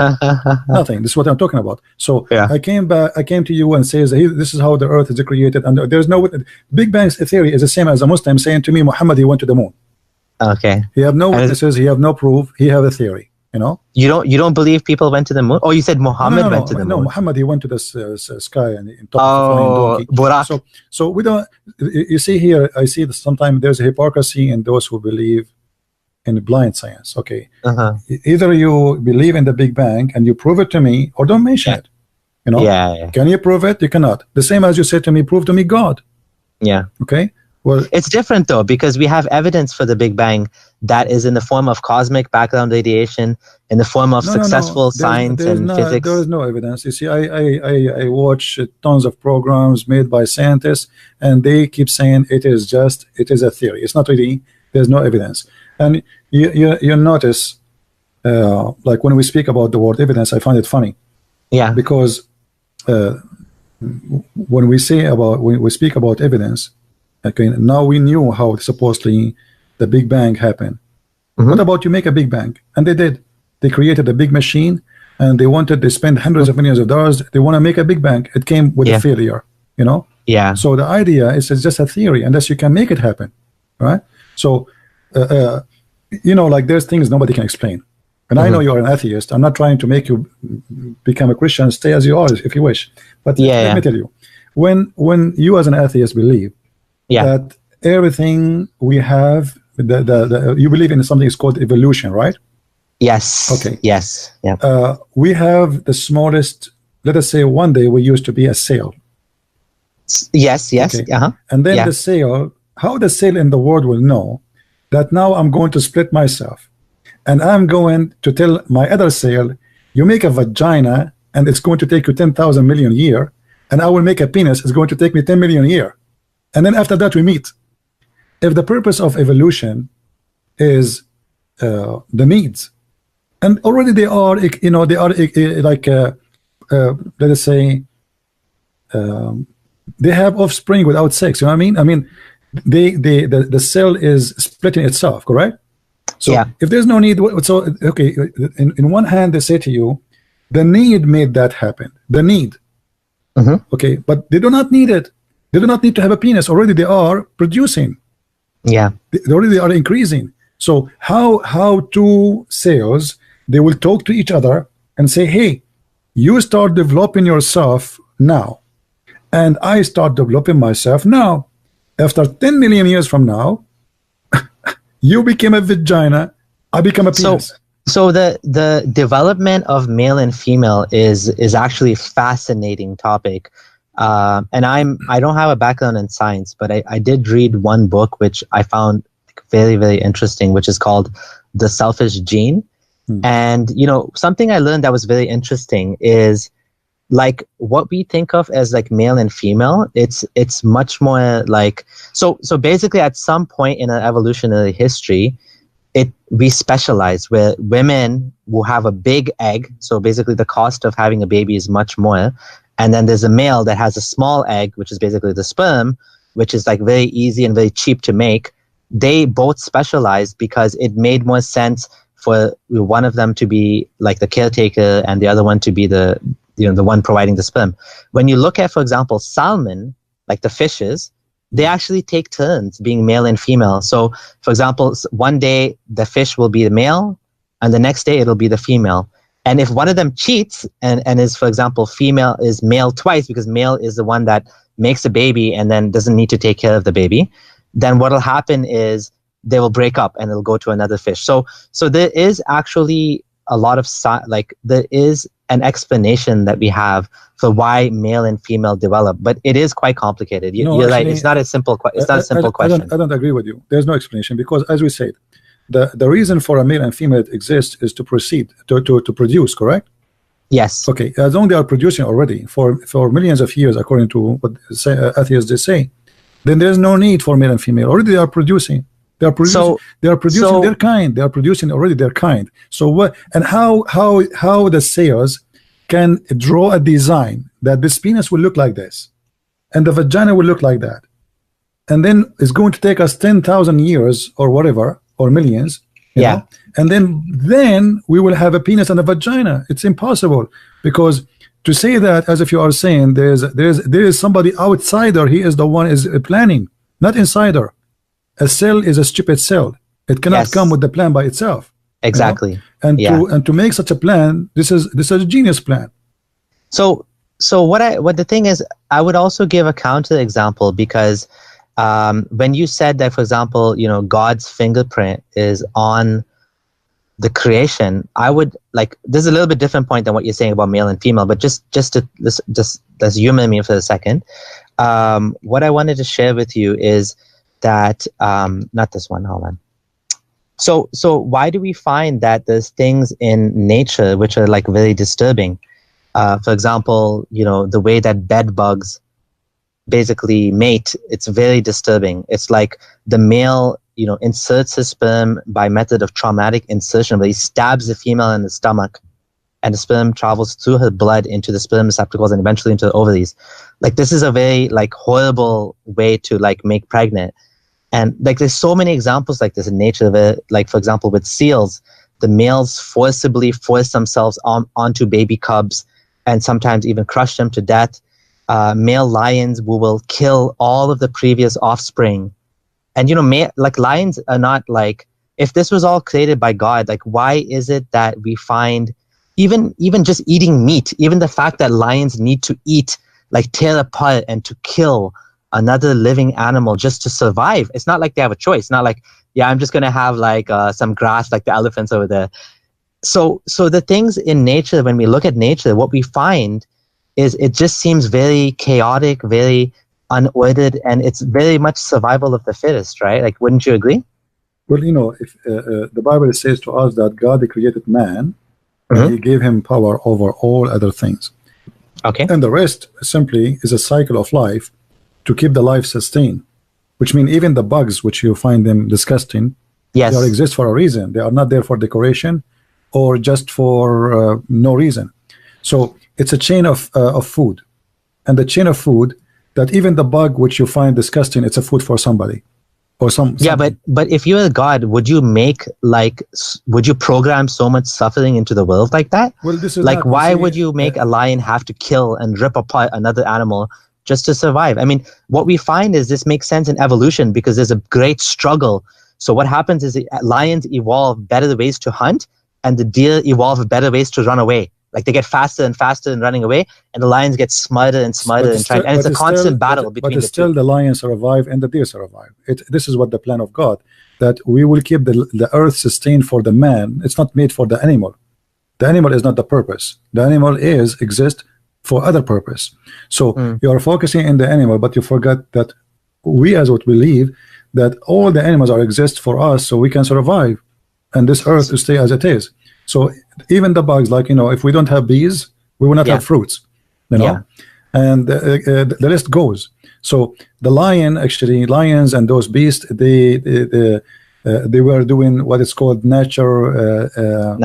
nothing. This is what I'm talking about. So yeah. I came to you and says, hey, this is how the Earth is created, and there's no Big Bang's theory is the same as a Muslim saying to me, Muhammad, he went to the moon. Okay. He have no witnesses. He have no proof. He have a theory. You know. You don't believe people went to the moon? Oh, you said Muhammad went to the moon. No, Muhammad, he went to the sky and top of the donkey. So we don't. You see here, I see that sometimes there's a hypocrisy in those who believe in blind science. Okay. Either you believe in the Big Bang and you prove it to me, or don't mention it. You know. Yeah. Can you prove it? You cannot. The same as you said to me, prove to me God. Yeah. Okay. Well, it's different though, because we have evidence for the Big Bang that is in the form of cosmic background radiation, in the form of successful science and physics. There is no evidence. You see, I watch tons of programs made by scientists, and they keep saying it is a theory. It's not really. There's no evidence. And you notice, like when we speak about the word evidence, I find it funny. Yeah. Because when we speak about evidence. Okay, now we knew how supposedly the Big Bang happened. What about you make a Big Bang? And they did. They created a big machine, and they spent hundreds of millions of dollars. They want to make a Big Bang. It came with a failure, you know? Yeah. So the idea is it's just a theory, unless you can make it happen, right? So, you know, like there's things nobody can explain. And I know you're an atheist. I'm not trying to make you become a Christian. Stay as you are if you wish. But let me tell you, when you as an atheist believe that everything we have, you believe in something is called evolution, right? Yes. Okay. Yes. Yeah. We have the smallest. Let us say one day we used to be a cell. Yes. Yes. Okay. And then the cell. How the cell in the world will know that now I'm going to split myself, and I'm going to tell my other cell, you make a vagina, and it's going to take you 10,000 million year, and I will make a penis. It's going to take me 10 million year. And then after that we meet. If the purpose of evolution is the needs, and already they are, you know, they are like let us say they have offspring without sex. You know what I mean? I mean, the cell is splitting itself, correct? So if there's no need, so okay. In one hand, they say to you, the need made that happen. The need. Okay, but they do not need it. They do not need to have a penis. Already they are producing. Yeah. They already are increasing. So how two cells, they will talk to each other and say, hey, you start developing yourself now, and I start developing myself now. After 10 million years from now, you became a vagina, I become a penis. So the development of male and female is actually a fascinating topic. And I don't have a background in science, but I did read one book which I found very, very interesting, which is called The Selfish Gene. And you know, something I learned that was very interesting is like what we think of as like male and female, it's much more like so basically at some point in an evolutionary history, we specialize where women will have a big egg, so basically the cost of having a baby is much more. And then there's a male that has a small egg, which is basically the sperm, which is like very easy and very cheap to make. They both specialized because it made more sense for one of them to be like the caretaker and the other one to be the one providing the sperm. When you look at, for example, salmon, like the fishes, they actually take turns being male and female. So, for example, one day the fish will be the male, and the next day it'll be the female. And if one of them cheats and is, for example, female is male twice, because male is the one that makes a baby and then doesn't need to take care of the baby, then what will happen is they will break up and it'll go to another fish. So there is actually a lot of there is an explanation that we have for why male and female develop, but it is quite complicated. You're actually, right. It's not a simple. It's not a simple question. I don't agree with you. There's no explanation, because, as we said, the reason for a male and female exists is to proceed to produce. Correct? Yes. Okay. As long as they are producing already for millions of years, according to what atheists say, then there's no need for male and female. Already they are producing. They are producing. They are producing their kind. They are producing already their kind. So what? And how the sayers can draw a design that this penis will look like this, and the vagina will look like that, and then it's going to take us 10,000 years or whatever, or millions. You know? And then we will have a penis and a vagina. It's impossible, because to say that, as if you are saying there is somebody outsider, he is the one is planning, not insider. A cell is a stupid cell. It cannot come with the plan by itself. Exactly. You know? And to make such a plan, this is a genius plan. So what the thing is, I would also give a counter example, because when you said that, for example, God's fingerprint is on the creation, I would this is a little bit different point than what you're saying about male and female, but just let's humor me for a second. What I wanted to share with you is that not this one, hold on. So why do we find that there's things in nature which are very disturbing? For example, the way that bed bugs basically mate, it's very disturbing. It's like the male, inserts his sperm by method of traumatic insertion, where he stabs the female in the stomach, and the sperm travels through her blood into the sperm receptacles and eventually into the ovaries. This is a very horrible way to make pregnant. And there's so many examples like this in nature, where for example with seals, the males forcibly force themselves onto baby cubs and sometimes even crush them to death. Male lions will kill all of the previous offspring. And lions are not if this was all created by God, why is it that we find even just eating meat, even the fact that lions need to eat, tear apart and to kill another living animal just to survive? It's not like they have a choice. Not I'm just gonna have some grass like the elephants over there. So the things in nature, when we look at nature, what we find is it just seems very chaotic, very unordered, and it's very much survival of the fittest, right? Wouldn't you agree? Well, if the Bible says to us that God created man, and he gave him power over all other things. Okay. And the rest simply is a cycle of life to keep the life sustained, which means even the bugs, which you find them disgusting, they exist for a reason. They are not there for decoration or just for no reason. So it's a chain of food, and the chain of food that even the bug which you find disgusting, it's a food for somebody or something. Yeah, but if you're a God, would you make would you program so much suffering into the world like that? Well, this is why would you make a lion have to kill and rip apart another animal just to survive? I mean, what we find is this makes sense in evolution, because there's a great struggle. So what happens is lions evolve better ways to hunt, and the deer evolve better ways to run away. They get faster and faster in running away, and the lions get smarter and smarter and trying. And it's a constant battle between the two. But still, the lions survive and the deer survive. This is what the plan of God, that we will keep the earth sustained for the man. It's not made for the animal. The animal is not the purpose. The animal exists for other purpose. So you are focusing in the animal, but you forgot that we as what believe that all the animals exist for us, so we can survive, and this earth to stay as it is. So even the bugs, if we don't have bees, we will not have fruits, and the list goes. So the lions and those beasts, they were doing what is called natural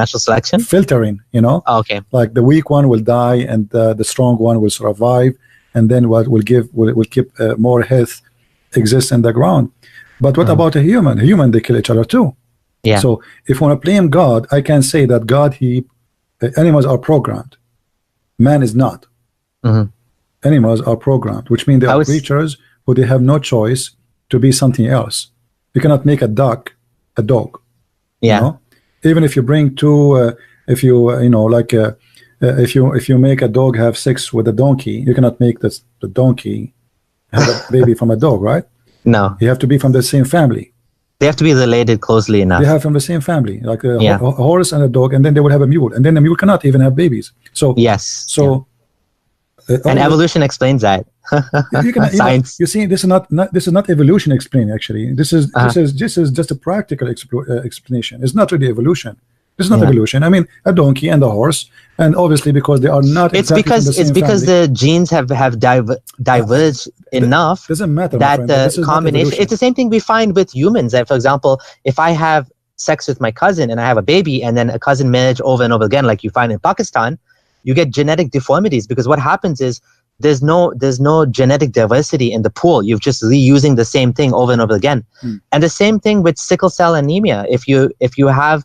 selection, filtering. Okay. The weak one will die, and the strong one will survive, and then what will keep more health exists in the ground. But what about a human? Human, they kill each other too. Yeah. So if we want to blame God, I can say that God, animals are programmed. Man is not. Animals are programmed, which means they are creatures who they have no choice to be something else. You cannot make a duck a dog. Yeah. Even if you bring two if you if you make a dog have sex with a donkey, you cannot make the donkey have a baby from a dog, right? No, You have to be from the same family. they have to be related closely enough. They have from the same family, like a horse and a dog, and then they will have a mule, and then the mule cannot even have babies. So Yes. so And evolution explains that. you can, Science. you see, this is not evolution explained. Actually, this is just a practical explanation. It's not really evolution. It's not evolution. I mean, a donkey and a horse, and obviously because they are not. It's because the genes have diverged enough doesn't matter, that the combination. It's the same thing we find with humans. That, for example, if I have sex with my cousin and I have a baby, and then a cousin marriage over and over again, like you find in Pakistan, you get genetic deformities, because what happens is there's no genetic diversity in the pool. You're just reusing the same thing over and over again. And the same thing with sickle cell anemia. If you have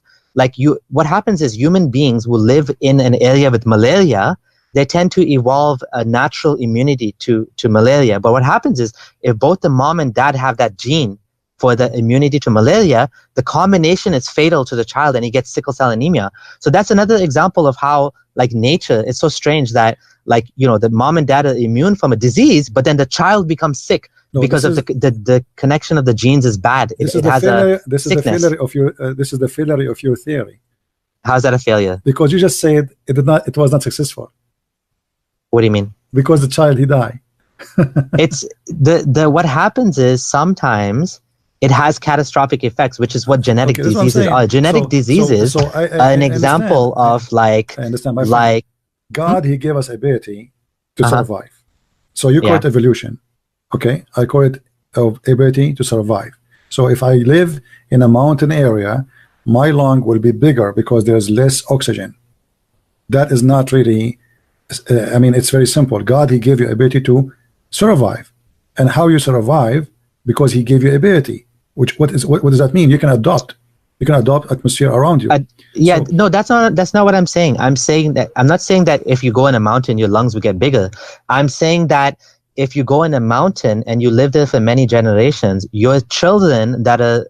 what happens is human beings who live in an area with malaria, they tend to evolve a natural immunity to malaria. But what happens is if both the mom and dad have that gene for the immunity to malaria, the combination is fatal to the child and he gets sickle cell anemia. So that's another example of how nature is so strange that the mom and dad are immune from a disease, but then the child becomes sick because of the connection of the genes is bad. This is the failure of your theory. How's that a failure? Because you just said it was not successful. What do you mean? Because the child, he died. It's what happens is sometimes it has catastrophic effects, which is what genetic diseases are. Genetic diseases are an example of God, he gave us ability to survive. So you call it evolution. Okay, I call it ability to survive. So if I live in a mountain area, my lung will be bigger because there's less oxygen. That is not really, I mean, it's very simple. God, he gave you ability to survive. And how you survive? Because he gave you ability. What does that mean? You can adopt. You can adopt atmosphere around you. No, that's not what I'm saying. I'm not saying that if you go in a mountain, your lungs will get bigger. I'm saying that if you go in a mountain and you live there for many generations, your children that are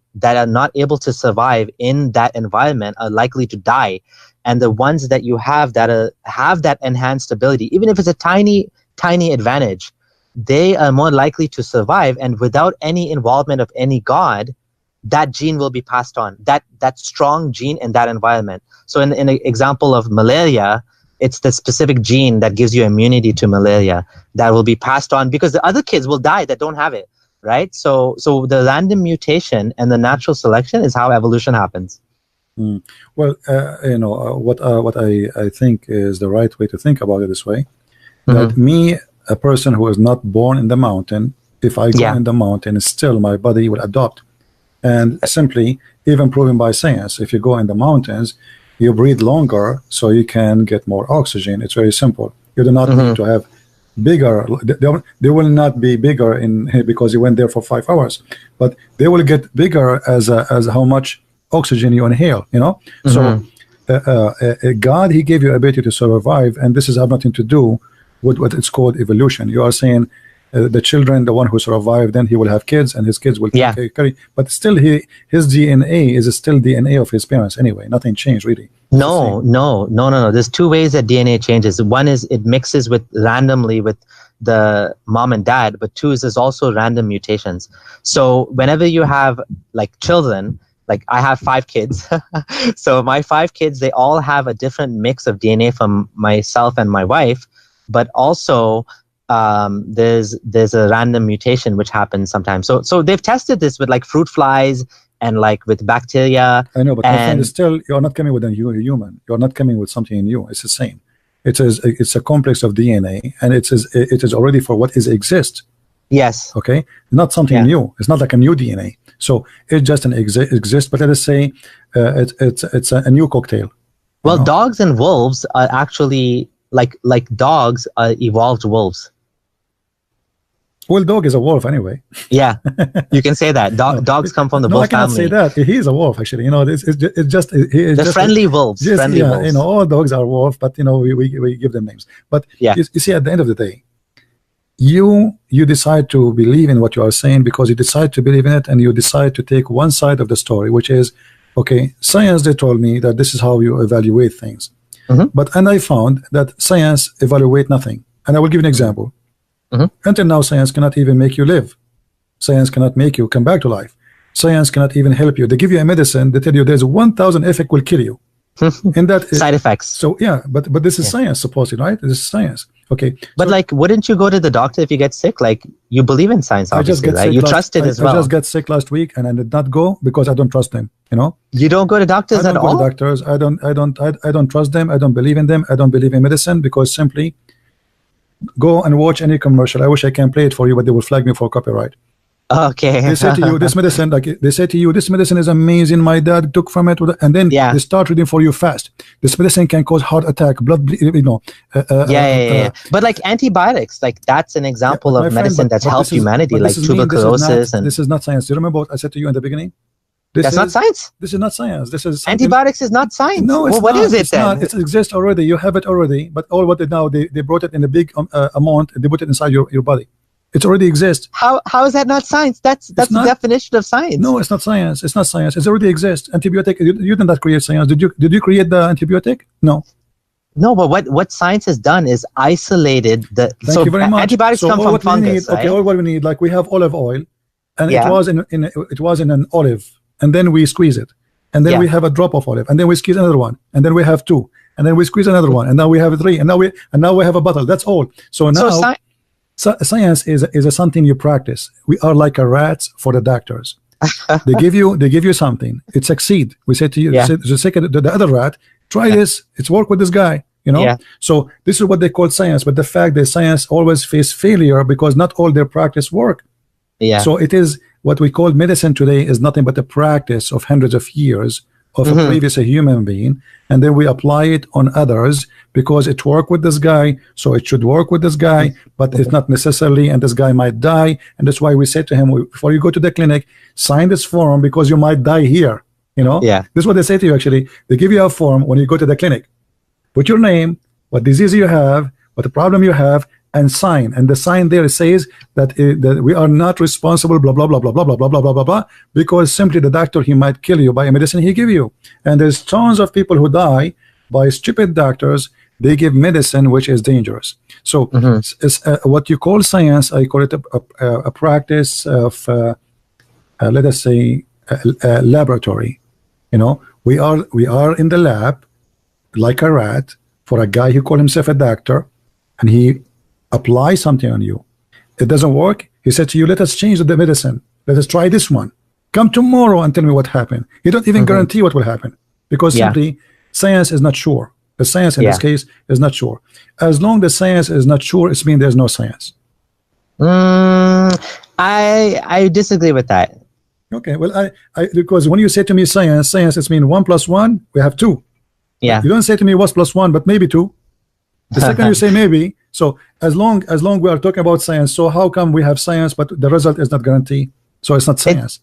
not able to survive in that environment are likely to die. And the ones that you have that have that enhanced ability, even if it's a tiny advantage, they are more likely to survive. And without any involvement of any God, that gene will be passed on, that strong gene in that environment. So in an example of malaria, it's the specific gene that gives you immunity to malaria that will be passed on, because the other kids will die that don't have it, right? So the random mutation and the natural selection is how evolution happens. Well, what I think is the right way to think about it this way, that me, a person who is not born in the mountain, if I go in the mountain, still my body will adopt. And simply, even proven by science, if you go in the mountains, you breathe longer so you can get more oxygen. It's very simple. You do not need to have bigger, they will not be bigger because you went there for 5 hours, but they will get bigger as how much oxygen you inhale, So God, he gave you ability to survive, and this has nothing to do with what it's called evolution. You are saying the children, the one who survived, then he will have kids, and his kids will carry. But still, his DNA is still DNA of his parents anyway. Nothing changed really. No. There's two ways that DNA changes. One is it mixes randomly with the mom and dad, but two is there's also random mutations. So whenever you have children, I have 5 kids, so my 5 kids, they all have a different mix of DNA from myself and my wife, but also there's a random mutation which happens sometimes. So they've tested this with fruit flies and with bacteria. I know, but my friend, still, you're not coming with a human. You're not coming with something new. It's the same. It's a complex of DNA, and it is already for what exists. Yes. Okay. Not something new. It's not like a new DNA. So it just exists. But let us say it's a new cocktail. Well, dogs and wolves are actually like dogs are evolved wolves. Well, dog is a wolf anyway. Yeah, you can say that. Dogs come from the wolf family. I cannot say that. He is a wolf, actually. It's just friendly wolves. Friendly wolves. All dogs are wolves, but we give them names. But you see, at the end of the day, you decide to believe in what you are saying because you decide to believe in it, and you decide to take one side of the story, which is Okay, science, they told me that this is how you evaluate things. And I found that science evaluate nothing. And I will give you an example. Until now, science cannot even make you live. Science cannot make you come back to life. Science cannot even help you. They give you a medicine, they tell you there's 1,000 effect will kill you. And that side effects. So yeah, but this is science, supposedly, right? This is science. Okay. But so, like, wouldn't you go to the doctor if you get sick? Like, you believe in science, obviously, right? You trust it as well. I just got sick last week, and I did not go because I don't trust them. You know. You don't go to doctors at all. I don't go to doctors. I don't trust them. I don't believe in them. I don't believe in medicine because simply go and watch any commercial. I wish I can play it for you, but they will flag me for copyright. Okay. They say to you, this medicine, like they say to you, this medicine is amazing. My dad took from it, and then they start reading for you fast. This medicine can cause heart attack, blood, you know. But like antibiotics, like that's an example of medicine that's helped humanity, like tuberculosis. This is not science. Do you remember what I said to you in the beginning? That's not science. This is not science. This is antibiotics is not science. No, it's what not. is it then? Not. It exists already. You have it already. But all what they now they brought it in a big amount. They put it inside your body. It already exists. How is that not science? That's the definition of science. No, it's not science. It's not science. It already exists. Antibiotic. You did not create science. Did you create the antibiotic? No. No, but what science has done is isolated the. Thank you very much. Antibiotics come from fungus, right? Okay, all what we need, like we have olive oil, and it was in an olive, and then we squeeze it, and then we have a drop of olive, and then we squeeze another one, and then we have two, and then we squeeze another one, and now we have three, and now we have a bottle. That's all. So now. Science is something you practice. We are like a rats for the doctors. They give you something. It succeed. We say to you, the other rat, try this. It's work with this guy. You know. So this is what they call science. But the fact that science always face failure because not all their practice work. So it is what we call medicine today is nothing but a practice of hundreds of years of a previous human being, and then we apply it on others because it worked with this guy, so it should work with this guy, but it's not necessarily, and this guy might die, and that's why we say to him, before you go to the clinic, sign this form because you might die here. You know, this is what they say to you. Actually, they give you a form when you go to the clinic. Put your name, what disease you have, what the problem you have, and sign. And the sign there says that we are not responsible, blah blah blah blah blah blah blah blah blah blah blah, because simply the doctor, he might kill you by a medicine he give you. And there's tons of people who die by stupid doctors. They give medicine which is dangerous. So it's what you call science. I call it a practice of let us say a laboratory. You know, we are in the lab like a rat for a guy who call himself a doctor, and he apply something on you. It doesn't work. He said to you, let us change the medicine. Let us try this one. Come tomorrow and tell me what happened. You don't even guarantee what will happen because simply science is not sure. The science in this case is not sure. As long as science is not sure, it means there's no science. I disagree with that. Okay, well, I because when you say to me science, it means 1 + 1, we have 2. You don't say to me what's +1, but maybe 2. The second you say maybe. So as long we are talking about science, so how come we have science but the result is not guaranteed? So it's not science.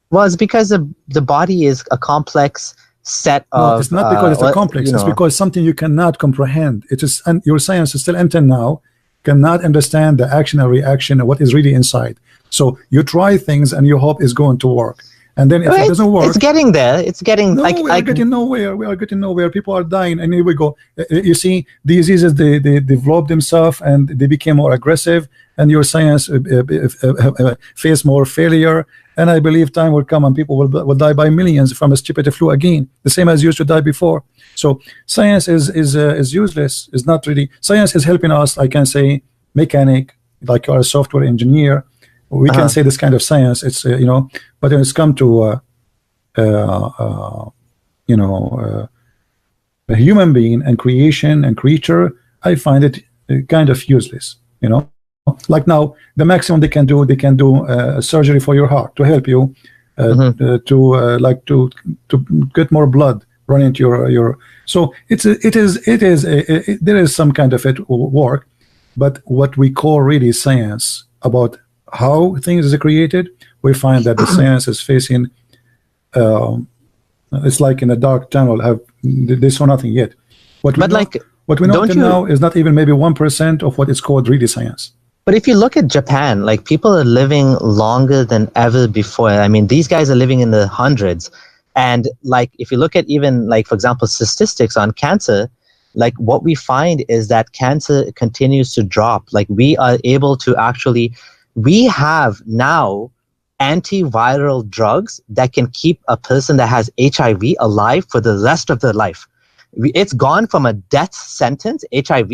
Well, it's because the body is a complex set of. No, it's not because it's a complex. It's because something you cannot comprehend. It is, and your science is still until now cannot understand the action and reaction and what is really inside. So you try things and you hope it's going to work. And then if it doesn't work, it's getting there. It's getting no, we are getting nowhere. We are getting nowhere. People are dying, and here we go. You see, diseases they develop themselves and they became more aggressive, and your science face more failure. And I believe time will come and people will die by millions from a stupid flu again, the same as used to die before. So science is useless. It's not really. Science is helping us. I can say mechanic, like you are a software engineer. We can say this kind of science. It's you know, but when it's come to you know, a human being and creation and creature, I find it kind of useless. You know, like now the maximum they can do surgery for your heart to help you to get more blood run into your. So there is some kind of it work, but what we call really science about how things are created, we find that the science is facing it's like in a dark tunnel. They saw nothing yet. What we know until now is not even maybe 1% of what is called really science. But if you look at Japan, like people are living longer than ever before. I mean, these guys are living in the hundreds, And like, if you look at even like, for example, statistics on cancer, like what we find is that cancer continues to drop. Like we are able to actually, we have now antiviral drugs that can keep a person that has HIV alive for the rest of their life. It's gone from a death sentence, HIV,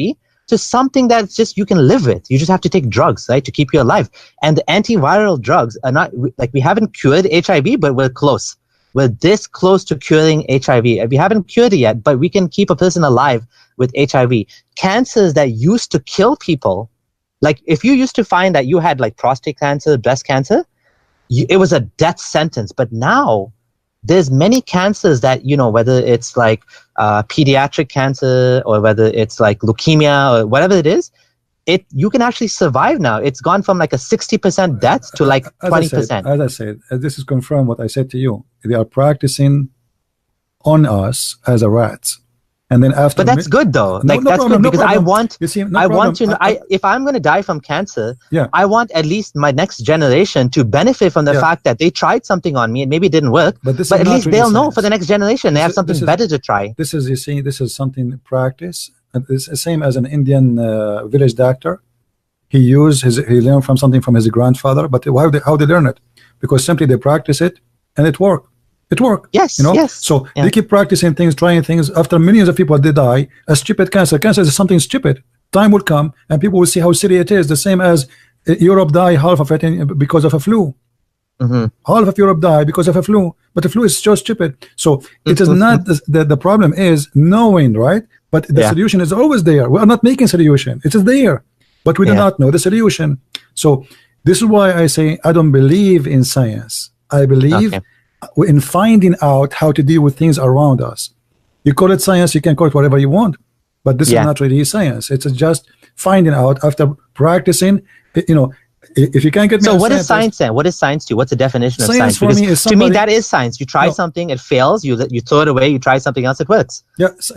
to something that's just you can live with. You just have to take drugs, right, to keep you alive. And the antiviral drugs are not, like, we haven't cured HIV, but we're close. We're this close to curing HIV. We haven't cured it yet, but we can keep a person alive with HIV. Cancers that used to kill people, like if you used to find that you had like prostate cancer, breast cancer, it was a death sentence. But now there's many cancers that, you know, whether it's like pediatric cancer or whether it's like leukemia or whatever it is, you can actually survive now. It's gone from like a 60% death to like 20%. As I said, this is confirmed what I said to you. They are practicing on us as a rats. And then after, but that's good though. Like that's good because I want, you see, I want to know. If I'm going to die from cancer, I want at least my next generation to benefit from the fact that they tried something on me and maybe it didn't work. But at least they'll know for the next generation they have something better to try. This is, you see, this is something practice. It's the same as an Indian village doctor. He learned from something from his grandfather. But how they learn it? Because simply they practice it and it worked. It worked. Yes. You know. Yes. So they keep practicing things, trying things. After millions of people, they die. A stupid cancer. Cancer is something stupid. Time will come, and people will see how silly it is. The same as Europe die, half of it because of a flu. Half of Europe die because of a flu. But the flu is so stupid. So it is not the problem is knowing, right? But the solution is always there. We are not making solution. It is there, but we do not know the solution. So this is why I say I don't believe in science. I believe in finding out how to deal with things around us. You call it science, you can call it whatever you want, but this is not really science. It's just finding out after practicing. You know, if you can't get me. So what is science then? What is science to you? What's the definition of science? For me is to me, that is science. You try something, it fails. You throw it away. You try something else, it works. Yes,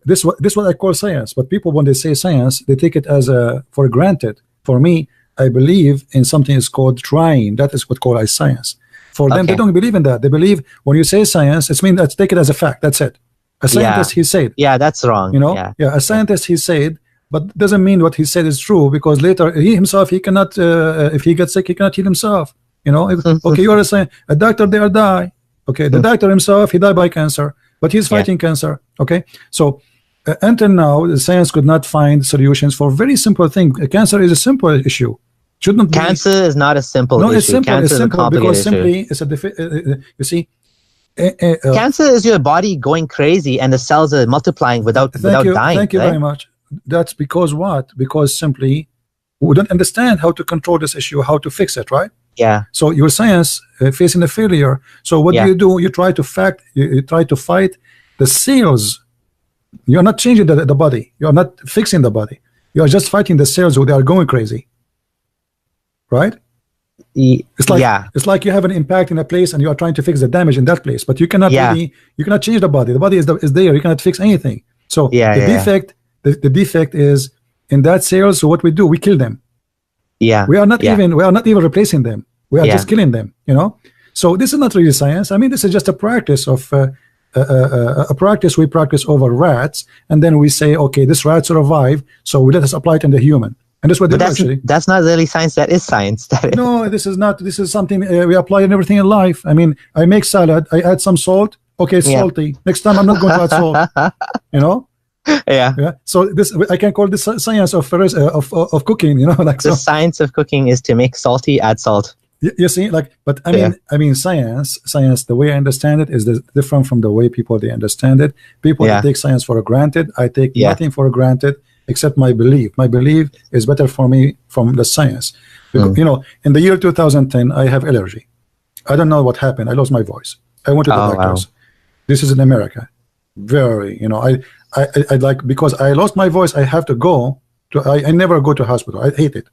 this what I call science. But people, when they say science, they take it as for granted. For me, I believe in something is called trying. That is what called as science. For them, they don't believe in that. They believe when you say science, it's mean let's take it as a fact. That's it. A scientist, he said. Yeah, that's wrong. You know, a scientist, he said, but doesn't mean what he said is true because later he himself, he cannot. If he gets sick, he cannot heal himself. You know, okay, you are a doctor, there die. Okay, the doctor himself, he died by cancer, but he's fighting cancer. Okay, so until now, the science could not find solutions for very simple thing. Cancer is a simple issue. Shouldn't cancer is not a simple issue. It's simple. Cancer it's simple because simply it's you see. Cancer is your body going crazy and the cells are multiplying without dying. Thank you very much. That's because what? Because simply we don't understand how to control this issue, how to fix it, right? Yeah. So your science facing a failure. So what do? You try to you try to fight the cells. You are not changing the body. You are not fixing the body. You are just fighting the cells who they are going crazy. Right? It's like you have an impact in a place and you are trying to fix the damage in that place, but you cannot you cannot change the body. The body is there. You cannot fix anything. So the defect is in that cells. So what we do, we kill them. We are not even replacing them. We are just killing them. You know. So this is not really science. I mean, this is just a practice of a practice we practice over rats, and then we say, okay, this rat survive, so let us apply it in the human. And that's what they do, actually. That's not really science. That is science. No, this is not. This is something we apply in everything in life. I mean, I make salad. I add some salt. Okay, it's salty. Next time, I'm not going to add salt. You know. Yeah. So this I can call this science of cooking. You know, like the science of cooking is to make salty, add salt. You see, like, but I mean, science. The way I understand it is different from the way people they understand it. People take science for granted. I take nothing for granted. Except my belief. My belief is better for me from the science. Because, you know, in the year 2010, I have allergy. I don't know what happened. I lost my voice. I went to the doctors. Wow. This is in America. Very, you know, I like, because I lost my voice, I have to go to, I never go to hospital. I hate it.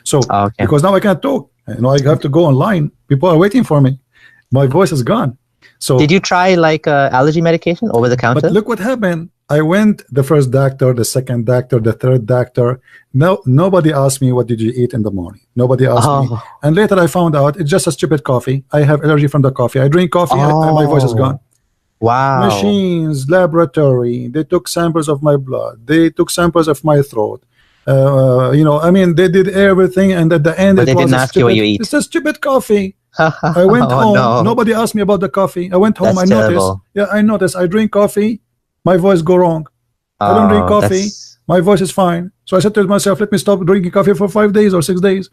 So, because now I can't talk. You know, I have to go online. People are waiting for me. My voice is gone. So, did you try like allergy medication over the counter? But look what happened. I went the first doctor, the second doctor, the third doctor. No, nobody asked me what did you eat in the morning. Nobody asked me. And later I found out it's just a stupid coffee. I have allergy from the coffee. I drink coffee. My voice is gone. Wow. Machines, laboratory. They took samples of my blood. They took samples of my throat. You know, I mean, they did everything, and at the end, but they didn't ask you what you eat. It's a stupid coffee. I went home. No. Nobody asked me about the coffee. I went home. That's terrible. I noticed. I drink coffee. My voice go wrong. I don't drink coffee. My voice is fine. So I said to myself, let me stop drinking coffee for 5 days or 6 days.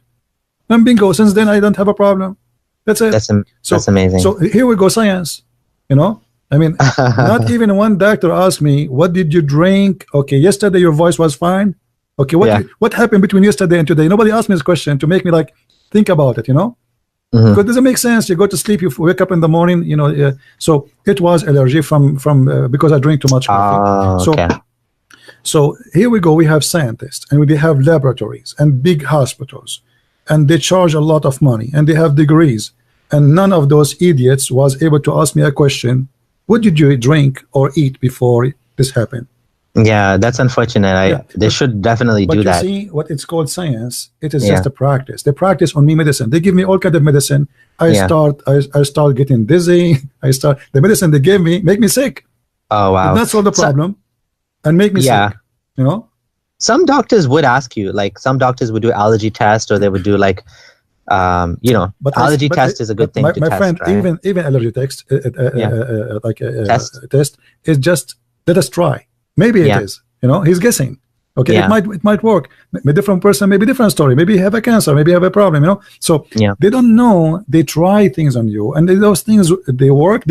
And bingo, since then I don't have a problem. That's it. That's amazing. So here we go, science. You know, I mean, not even one doctor asked me, what did you drink? Okay, yesterday your voice was fine. Okay, what happened between yesterday and today? Nobody asked me this question to make me like think about it, you know? Because it doesn't make sense. You go to sleep, you wake up in the morning, you know. So it was allergy from because I drink too much coffee. So here we go. We have scientists, and we have laboratories and big hospitals, and they charge a lot of money, and they have degrees, and none of those idiots was able to ask me a question: what did you drink or eat before this happened? Yeah, that's unfortunate. They should definitely do that. But you see, what it's called science, it is just a practice. They practice on me medicine. They give me all kind of medicine. I start getting dizzy. The medicine they gave me make me sick. Oh wow. That's all the problem. And make me sick. You know? Some doctors would ask you, like some doctors would do allergy test, or they would do like you know, allergy test is a good thing to test. My friend, right? even allergy test test is just let us try. Maybe it is, you know, he's guessing. Okay, it might work. A different person, maybe different story. Maybe you have a cancer, maybe you have a problem, you know. So they don't know. They try things on you, and those things they work.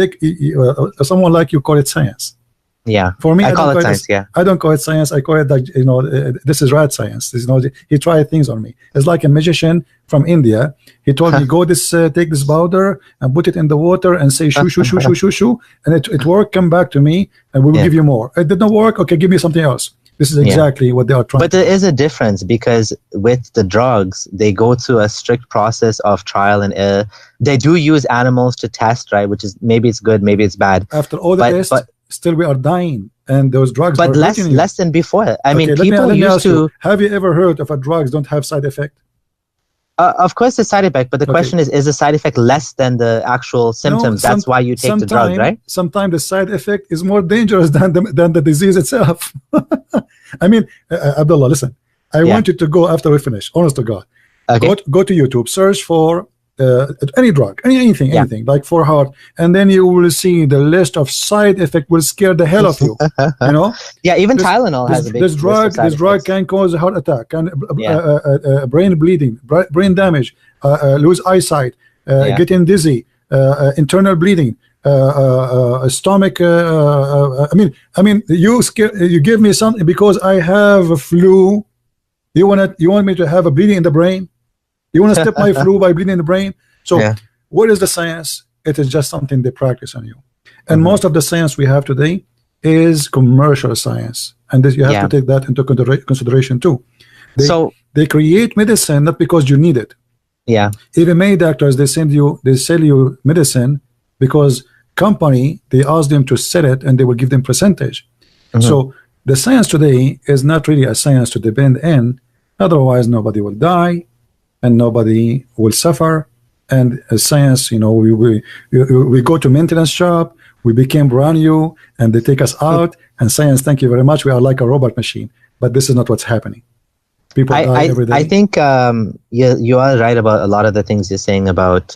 Someone like you call it science. Yeah, for me, I call it science. I don't call it science. I call it like, you know, this is rat science. You know, he tried things on me. It's like a magician from India. He told me, go take this powder and put it in the water and say shoo shoo shoo shoo shoo shoo, and it worked. Come back to me, and we will give you more. It did not work. Okay, give me something else. This is exactly what they are trying. But there is a difference, because with the drugs, they go through a strict process of trial and error. They do use animals to test, right? Which is, maybe it's good, maybe it's bad. After all the tests, still we are dying, and those drugs but less than before. I mean, people used to have you ever heard of a drugs don't have side effect? Of course the side effect, but the question is the side effect less than the actual symptoms? That's why you take the drug, right? Sometimes the side effect is more dangerous than the disease itself. I mean, Abdullah, listen, I want you to go after we finish, honest to God. Go to YouTube, search for any drug, anything like for heart, and then you will see the list of side effect will scare the hell of you. You know? Even Tylenol has a big this drug can cause a heart attack, and brain bleeding, brain damage, lose eyesight, getting dizzy, internal bleeding, stomach. I mean, you give me something because I have a flu. You want me to have a bleeding in the brain? You want to stop my flu by bleeding in the brain? So what is the science? It is just something they practice on you. And most of the science we have today is commercial science. And this, you have to take that into consideration too. They create medicine not because you need it. Even many doctors, they sell you medicine because company, they ask them to sell it and they will give them percentage. So the science today is not really a science to depend in. Otherwise, nobody will die and nobody will suffer. And science, you know, we go to maintenance shop, we became brand new, and they take us out. And science, thank you very much, we are like a robot machine. But this is not what's happening. People die every day. I think you are right about a lot of the things you're saying about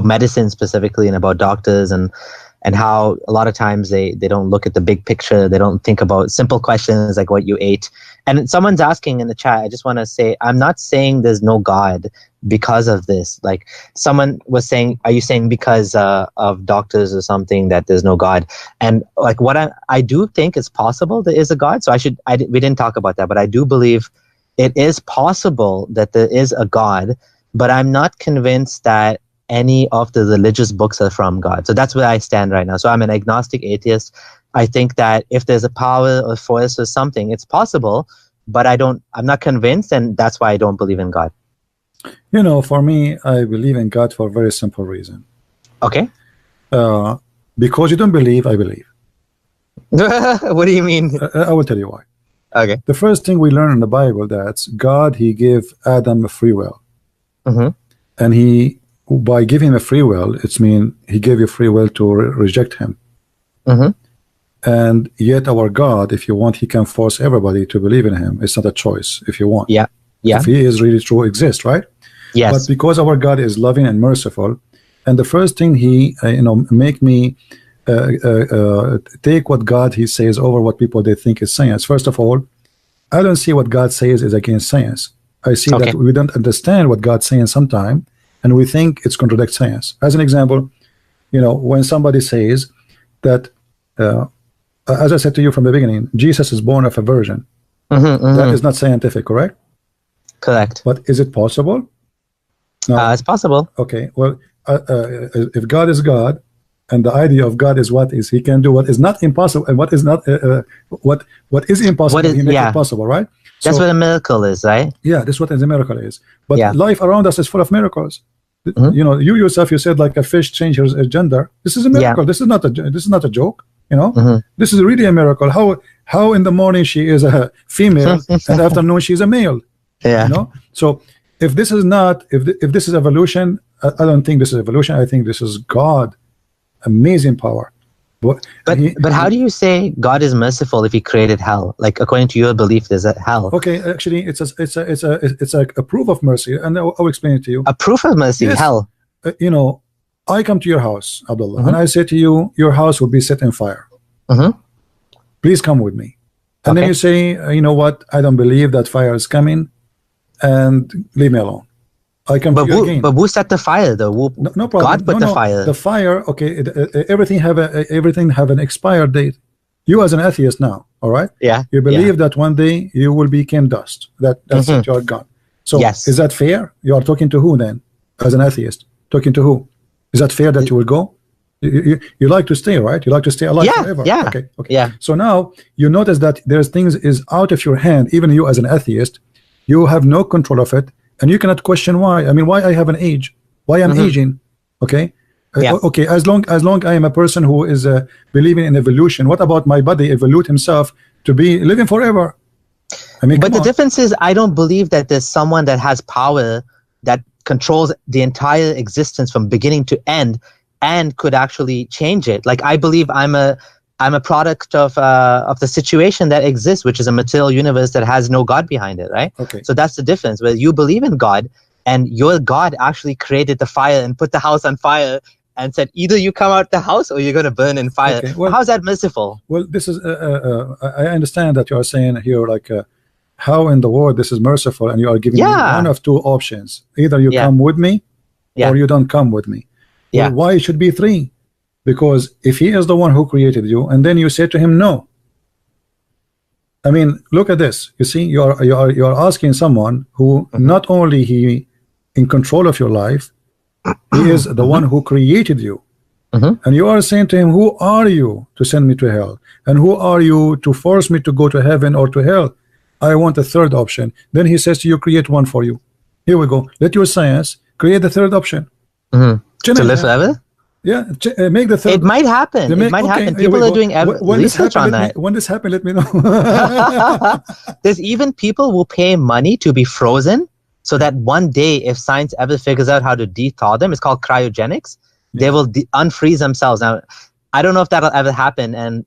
medicine specifically, and about doctors, and how a lot of times they don't look at the big picture. They don't think about simple questions like what you ate. And someone's asking in the chat, I just want to say, I'm not saying there's no God because of this. Like someone was saying, are you saying because of doctors or something that there's no God? And like what I do think it's possible there is a God. So we didn't talk about that, but I do believe it is possible that there is a God, but I'm not convinced that any of the religious books are from God. So that's where I stand right now. So I'm an agnostic atheist. I think that if there's a power or force or something, it's possible, but I'm not convinced, and that's why I don't believe in God. You know, for me, I believe in God for a very simple reason. Okay. Because you don't believe, I believe. What do you mean? I will tell you why. Okay. The first thing we learn in the Bible, that God, he gave Adam a free will. And he, by giving him a free will, it's mean he gave you free will to reject him. And yet our God, if you want, he can force everybody to believe in him. It's not a choice if you want. Yeah. If he is really true, exist, right? Yes. But because our God is loving and merciful, and the first thing he, make me take what God he says over what people they think is science. First of all, I don't see what God says is against science. I see that we don't understand what God's saying sometime, and we think it's contradicts science. As an example, when somebody says that, as I said to you from the beginning, Jesus is born of a virgin. That is not scientific, correct? Correct. But is it possible? No. It's possible. Okay. Well, if God is God, and the idea of God is what is he can do what is not impossible, and what is not what is impossible, he makes it possible, right? That's what a miracle is, right? Yeah, that's what a miracle is. But life around us is full of miracles. You yourself, you said like a fish changes her gender. This is a miracle. This is not a joke. This is really a miracle. How in the morning she is a female and afternoon she's a male. So if this is not, if this is evolution, I don't think this is evolution. I think this is God, amazing power. But how do you say God is merciful if he created hell? Like according to your belief, there's a hell. Okay, actually, it's a proof of mercy, and I'll explain it to you. A proof of mercy, yes. Hell. I come to your house, Abdullah, and I say to you, your house will be set in fire. Please come with me. And then you say, you know what? I don't believe that fire is coming, and leave me alone. I can. But who set the fire though? No problem. God put the fire. The fire. Okay. Everything have an expired date. You as an atheist now, all right? Yeah. You believe that one day you will become dust. That's it. You are gone. So is that fair? You are talking to who then? As an atheist, talking to who? Is that fair that you will go? You like to stay, right? You like to stay alive forever. Yeah. Okay. Yeah. So now you notice that there's things is out of your hand. Even you as an atheist, you have no control of it. And you cannot question why. I mean, why I have an age? Why I'm aging? Okay. Okay. As long I am a person who is believing in evolution, what about my body evolve himself to be living forever? I mean, but the difference is, I don't believe that there's someone that has power that controls the entire existence from beginning to end and could actually change it. Like I believe I'm a product of the situation that exists, which is a material universe that has no God behind it, right? Okay. So that's the difference. Where you believe in God, and your God actually created the fire and put the house on fire and said, either you come out the house or you're going to burn in fire. Okay. Well, how's that merciful? Well, this is I understand that you are saying here, like, how in the world this is merciful, and you are giving me one of two options: either you come with me, or you don't come with me. Well, why it should be three? Because if he is the one who created you, and then you say to him no. I mean, look at this. You see, you are asking someone who not only he in control of your life, he is the one who created you. And you are saying to him, who are you to send me to hell? And who are you to force me to go to heaven or to hell? I want a third option. Then he says to you, create one for you. Here we go. Let your science create the third option. To live forever? Yeah, make the third. It might happen. It might happen. People are doing research on that. When this happens, let me know. There's even people who pay money to be frozen so that one day, if science ever figures out how to de-thaw them, it's called cryogenics, they will unfreeze themselves. Now, I don't know if that'll ever happen, and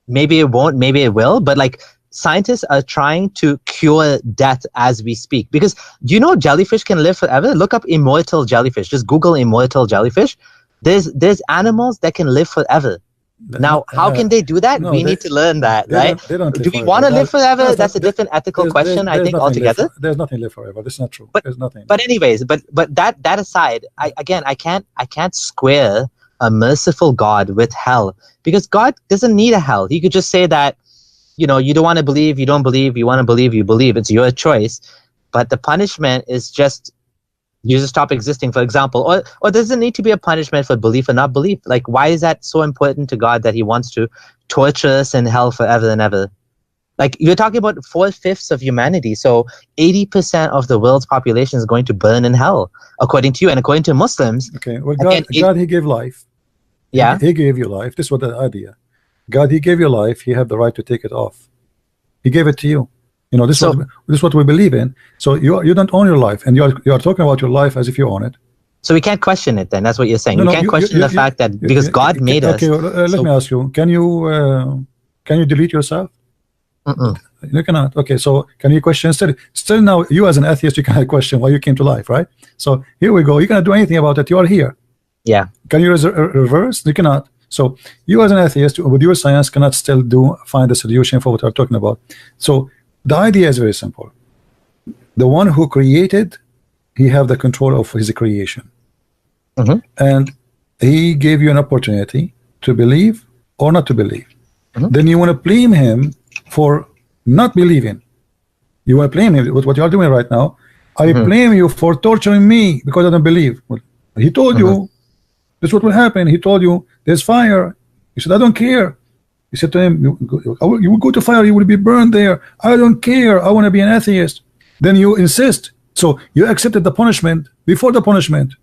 maybe it won't, maybe it will, but like scientists are trying to cure death as we speak. Because do you know jellyfish can live forever? Look up immortal jellyfish. Just Google immortal jellyfish. There's animals that can live forever. Now, how can they do that? We need to learn that, right? Do we want to live forever? That's a different ethical question, I think, altogether. There's nothing live forever. That's not true. There's nothing. But anyways, but that aside, I can't square a merciful God with hell, because God doesn't need a hell. He could just say that, you don't want to believe, you don't believe, you want to believe, you believe. It's your choice. But the punishment is just, you just stop existing, for example. Or does it need to be a punishment for belief or not belief? Like, why is that so important to God that he wants to torture us in hell forever and ever? Like, you're talking about 4/5 of humanity. So 80% of the world's population is going to burn in hell, according to you and according to Muslims. Okay, well, God, he gave life. Yeah. He gave you life. This was the idea. God, He gave you life. He had the right to take it off. He gave it to you. You know, this is what we believe in. So you don't own your life, and you are talking about your life as if you own it. So we can't question it then. That's what you're saying. No, you can't question the fact that because God made us. Okay, let me ask you. Can you delete yourself? You cannot. Okay, so can you question still now, you as an atheist, you cannot question why you came to life, right? So here we go. You cannot do anything about it. You are here. Yeah. Can you reverse? You cannot. So you as an atheist with your science cannot still find a solution for what we're talking about. So the idea is very simple. The one who created, he have the control of his creation. And he gave you an opportunity to believe or not to believe. Then you want to blame him for not believing. You want to blame him with what you are doing right now. I blame you for torturing me because I don't believe. Well, he told you this is what will happen. He told you there's fire. You said, I don't care. You said to him, you will go to fire, you will be burned there. I don't care. I want to be an atheist. Then you insist. So you accepted the punishment before the punishment.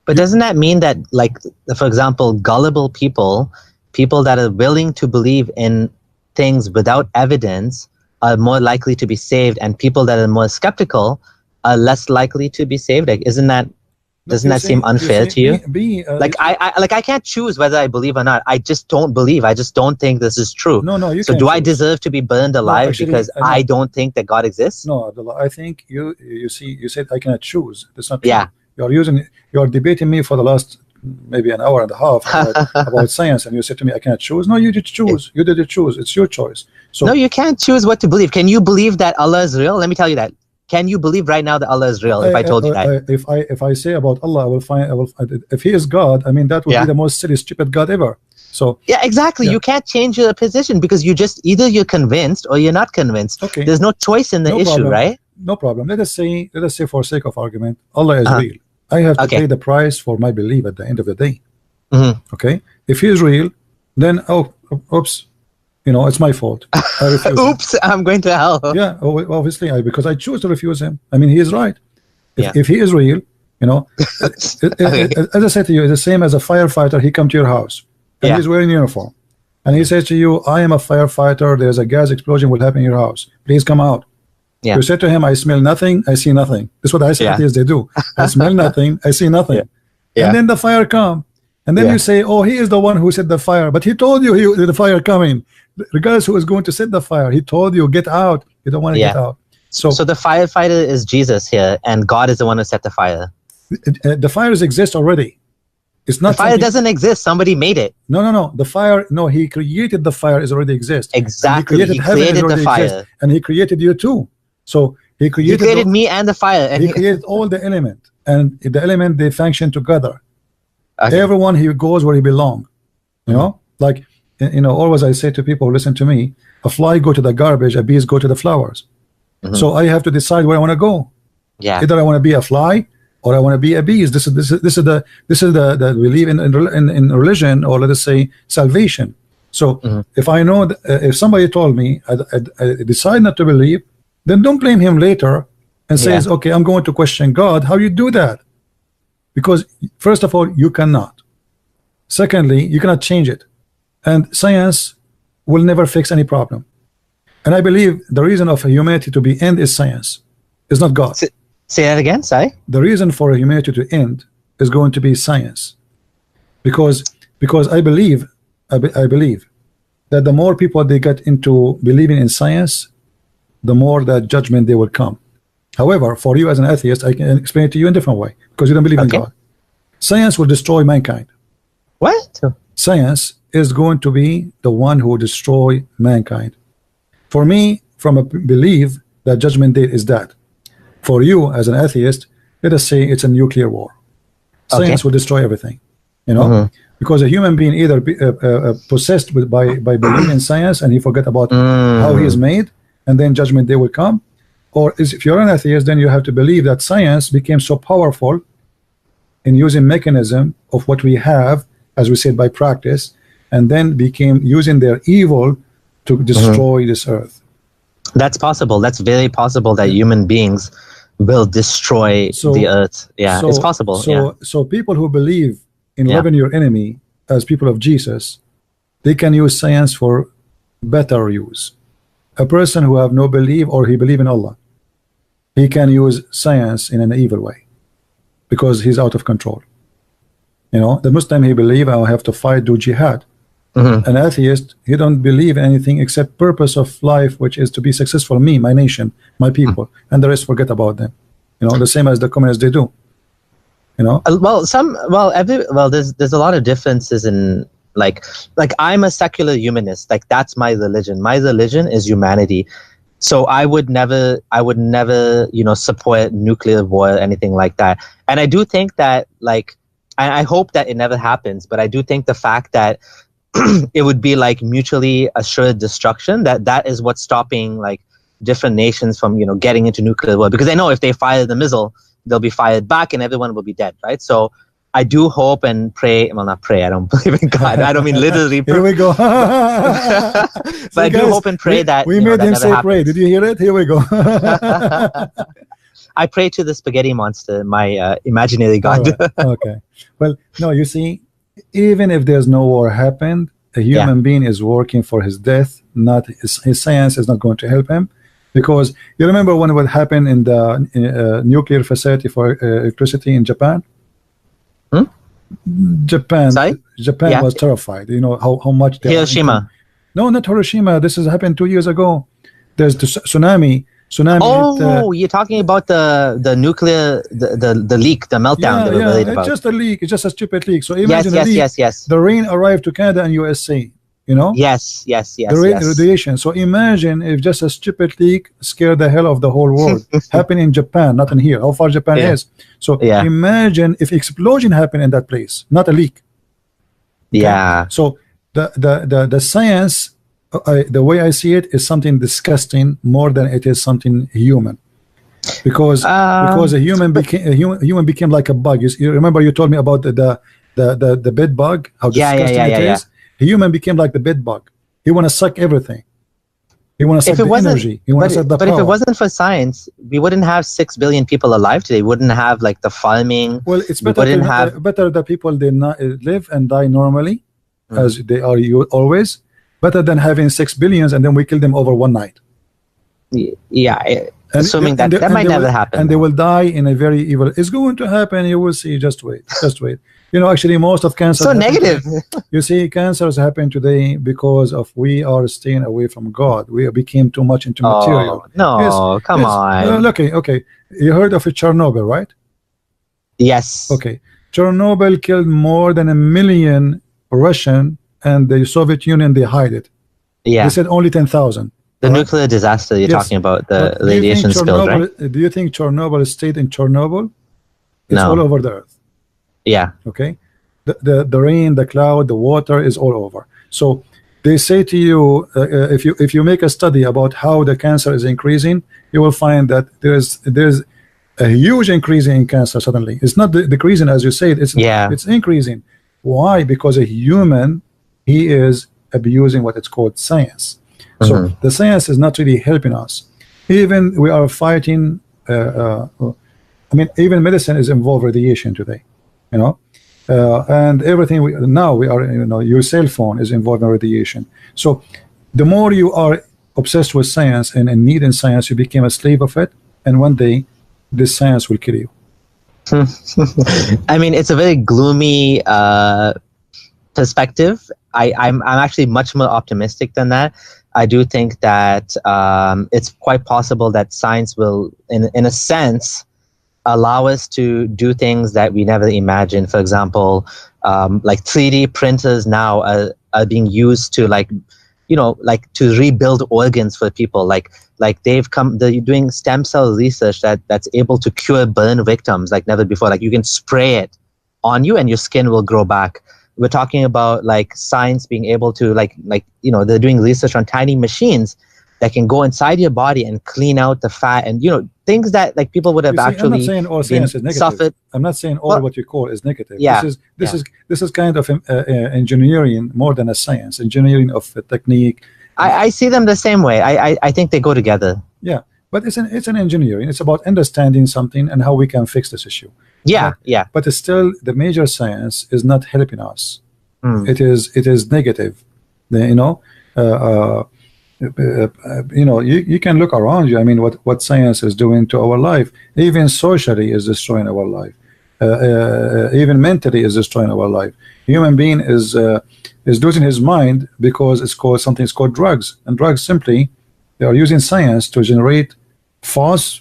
But doesn't that mean that, like, for example, gullible people that are willing to believe in things without evidence are more likely to be saved, and people that are more skeptical are less likely to be saved? Like, doesn't that seem unfair to you? Like I can't choose whether I believe or not. I just don't believe. I just don't think this is true. No. So do I deserve to be burned alive because I don't think that God exists? No, Abdullah, I think you said I cannot choose. That's not true. Yeah. You're debating me for the last maybe an hour and a half about science, and you said to me I cannot choose. No, you did choose. You did choose. It's your choice. So no, you can't choose what to believe. Can you believe that Allah is real? Let me tell you that. Can you believe right now that Allah is real? If I told you that, if I say about Allah, I will if He is God, I mean that would be the most silly, stupid God ever. So yeah, exactly. You can't change your position because either you're convinced or you're not convinced. Okay. There's no choice in the issue, right? No problem. Let us say for sake of argument, Allah is real. I have to pay the price for my belief at the end of the day. Okay. If He is real, then oops. You know, it's my fault. Oops, I'm going to hell. Yeah, obviously, because I choose to refuse him. I mean, he is right. If he is real, you know, as I said to you, it's the same as a firefighter. He come to your house and he's wearing uniform, and he says to you, "I am a firefighter. There's a gas explosion will happen in your house. Please come out." Yeah. You said to him, "I smell nothing. I see nothing." That's what I say. They do. I smell nothing. I see nothing. And then the fire come. And then you say, "Oh, he is the one who set the fire." But he told you the fire coming. Regardless who is going to set the fire, he told you, "Get out." You don't want to get out. So the firefighter is Jesus here, and God is the one who set the fire. The fires exist already. It's not. The fire doesn't exist. Somebody made it. No. The fire. No, He created the fire. Is already exist. Exactly. He created the fire, and He created you too. So He created me and the fire. And He created all the element, and the element they function together. Everyone He goes where he belongs. You know, like. You know, always I say to people who listen to me, a fly go to the garbage, a bees go to the flowers. So I have to decide where I want to go. Yeah. Either I want to be a fly or I want to be a bee. This is the we believe in religion, or let us say salvation. So if I know if somebody told me I decide not to believe, then don't blame him later and says, okay, I'm going to question God. How you do that? Because first of all, you cannot. Secondly, you cannot change it. And science will never fix any problem. And I believe the reason of humanity to be end is science. It's not God. Say that again, Sai. The reason for humanity to end is going to be science. Because I believe that the more people they get into believing in science, the more that judgment they will come. However, for you as an atheist, I can explain it to you in a different way, because you don't believe in God. Science will destroy mankind. What? Science is going to be the one who will destroy mankind. For me, from a belief that judgment day is that. For you as an atheist, let us say it's a nuclear war. Science will destroy everything, you know, because a human being either possessed by believing in science and he forget about how he is made, and then judgment day will come. Or if you're an atheist, then you have to believe that science became so powerful in using mechanism of what we have, as we said, by practice, and then became using their evil to destroy this earth. That's possible. That's very possible that human beings will destroy the earth. Yeah, it's possible. So people who believe in loving your enemy as people of Jesus, they can use science for better use. A person who have no belief, or he believe in Allah, he can use science in an evil way because he's out of control. You know, the Muslim, he believe I have to fight, do jihad. An atheist, he don't believe in anything except purpose of life, which is to be successful, me, my nation, my people, and the rest forget about them. You know, the same as the communists they do. You know, there's a lot of differences in like I'm a secular humanist. Like that's my religion. My religion is humanity. So I would never, you know, support nuclear war or anything like that. And I do think that, like, and I hope that it never happens, but I do think the fact that it would be like mutually assured destruction, that is what's stopping like different nations from, you know, getting into nuclear war, because they know if they fire the missile, they'll be fired back and everyone will be dead, right? So I do hope and pray, well, not pray, I don't believe in God, I don't mean literally. Here we go. But I do hope and pray that we made him say pray. Did you hear it? Here we go. I pray to the spaghetti monster, my imaginary God. Right. Okay. Well, no, you see, even if there's no war happened, a human being is working for his death. Not his science is not going to help him, because you remember when what happened in the nuclear facility for electricity in Japan. Japan was terrified. You know how much Hiroshima. No, not Hiroshima. This has happened 2 years ago. There's the tsunami. Oh, you're talking about the nuclear, the leak, the meltdown that we're worried about. It's just a leak. It's just a stupid leak. So imagine yes. The rain arrived to Canada and USA. You know. Yes. The radiation. So imagine if just a stupid leak scared the hell of the whole world. Happened in Japan, not in here. How far Japan is. So imagine if explosion happened in that place, not a leak. Okay? Yeah. So the science. The way I see it is something disgusting more than it is something human, because a human became like a bug. You remember you told me about the bed bug, how disgusting it is. A human became like the bed bug. He want to suck everything. He want to suck the energy. He want to suck the power. But if it wasn't for science, we wouldn't have 6 billion people alive today. We wouldn't have like the farming. Well, it's better the people they not live and die normally, as they are always. Better than having 6 billions and then we kill them over one night. Yeah, assuming that might never happen. And they will die in a very evil. It's going to happen. You will see. Just wait. You know, actually, most of cancer. So negative. You see, cancers happen today because of we are staying away from God. We became too much into material. No, come on. Okay. You heard of Chernobyl, right? Yes. Okay. Chernobyl killed more than 1 million Russian. And the Soviet Union, they hide it. Yeah. They said only 10,000. The nuclear disaster you're talking about, the radiation spill, right? Do you think Chernobyl stayed in Chernobyl? It's all over the earth. Yeah. Okay. The rain, the cloud, the water is all over. So they say to you, if you make a study about how the cancer is increasing, you will find that there's a huge increase in cancer suddenly. It's not decreasing as you said. It's increasing. Why? Because a human, he is abusing what it's called science. So the science is not really helping us. Even we are fighting. I mean, even medicine is involved radiation today. You know, and everything we are. You know, your cell phone is involved in radiation. So the more you are obsessed with science and in need in science, you become a slave of it. And one day, this science will kill you. I mean, it's a very gloomy perspective. I'm actually much more optimistic than that. I do think that it's quite possible that science will, in a sense, allow us to do things that we never imagined. For example, like 3D printers now are being used to to rebuild organs for people. Like they're doing stem cell research that's able to cure burn victims like never before. Like you can spray it on you and your skin will grow back. We're talking about like science being able to they're doing research on tiny machines that can go inside your body and clean out the fat and things that like people would have actually. I'm not saying all science is negative. Suffered. I'm not saying all what you call is negative. Yeah, this is kind of engineering more than a science. Engineering of a technique. I see them the same way. I think they go together. Yeah, but it's an engineering. It's about understanding something and how we can fix this issue. Yeah. But still, the major science is not helping us. It is negative. You know, you can look around you. I mean, what science is doing to our life, even socially, is destroying our life. Even mentally, is destroying our life. Human being is losing his mind because it's called something's called drugs, and drugs simply they are using science to generate false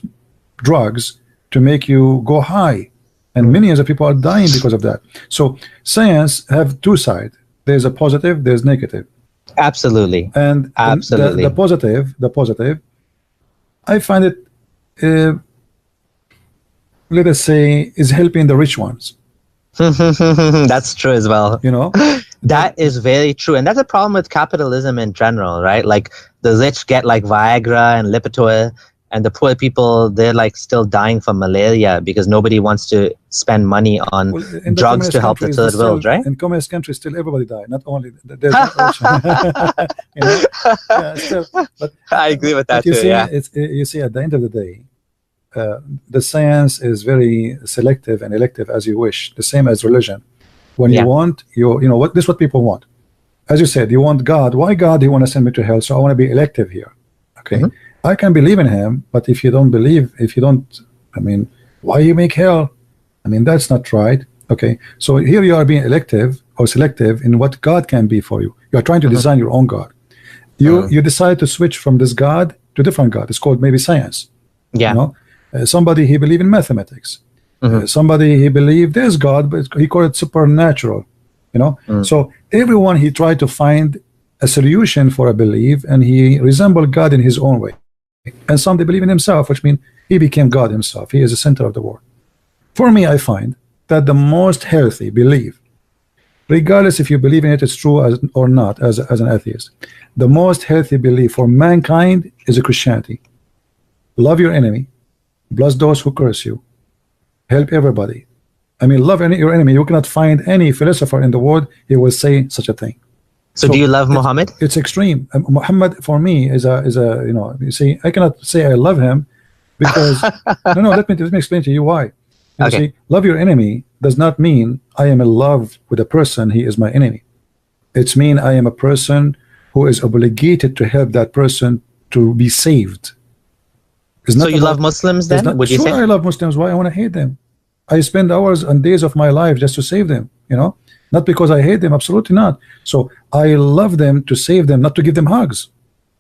drugs to make you go high, and millions of people are dying because of that. So science have two sides. There's a positive, there's negative. Absolutely. And absolutely, the positive, I find it, let us say, is helping the rich ones. That's true as well. You know, that is very true, and that's a problem with capitalism in general, right? Like the rich get like Viagra and Lipitor, and the poor people, they're like still dying from malaria because nobody wants to spend money on drugs to help the third world, right? In communist countries, still everybody die. Not only there's not rich. You know? Yeah, still, but I agree with that you too. See, yeah, you see, at the end of the day, the science is very selective and elective as you wish. The same as religion. When you want, you know what this is what people want. As you said, you want God. Why God? You want to send me to hell? So I want to be elective here. Okay. I can believe in him, but if you don't believe, I mean, why you make hell? I mean, that's not right. Okay, so here you are being elective or selective in what God can be for you. You are trying to design your own God. You decide to switch from this God to different God. It's called maybe science. Yeah. You know, somebody he believed in mathematics. Somebody he believed there's God, but he called it supernatural. You know, so everyone he tried to find a solution for a belief, and he resembled God in his own way. And some they believe in himself, which means he became God himself. He is the center of the world. For me, I find that the most healthy belief, regardless if you believe in it is true or not, as an atheist, the most healthy belief for mankind is a Christianity. Love your enemy, bless those who curse you, help everybody. I mean, love your enemy. You cannot find any philosopher in the world he will say such a thing. So do you love Muhammad? It's extreme. Muhammad for me is a you know, you see, I cannot say I love him because no, let me explain to you why. You see, love your enemy does not mean I am in love with a person, he is my enemy. It's mean I am a person who is obligated to help that person to be saved. So you love Muslims then? Would you say? I love Muslims. Why I want to hate them? I spend hours and days of my life just to save them, you know, not because I hate them, absolutely not. So I love them to save them, not to give them hugs.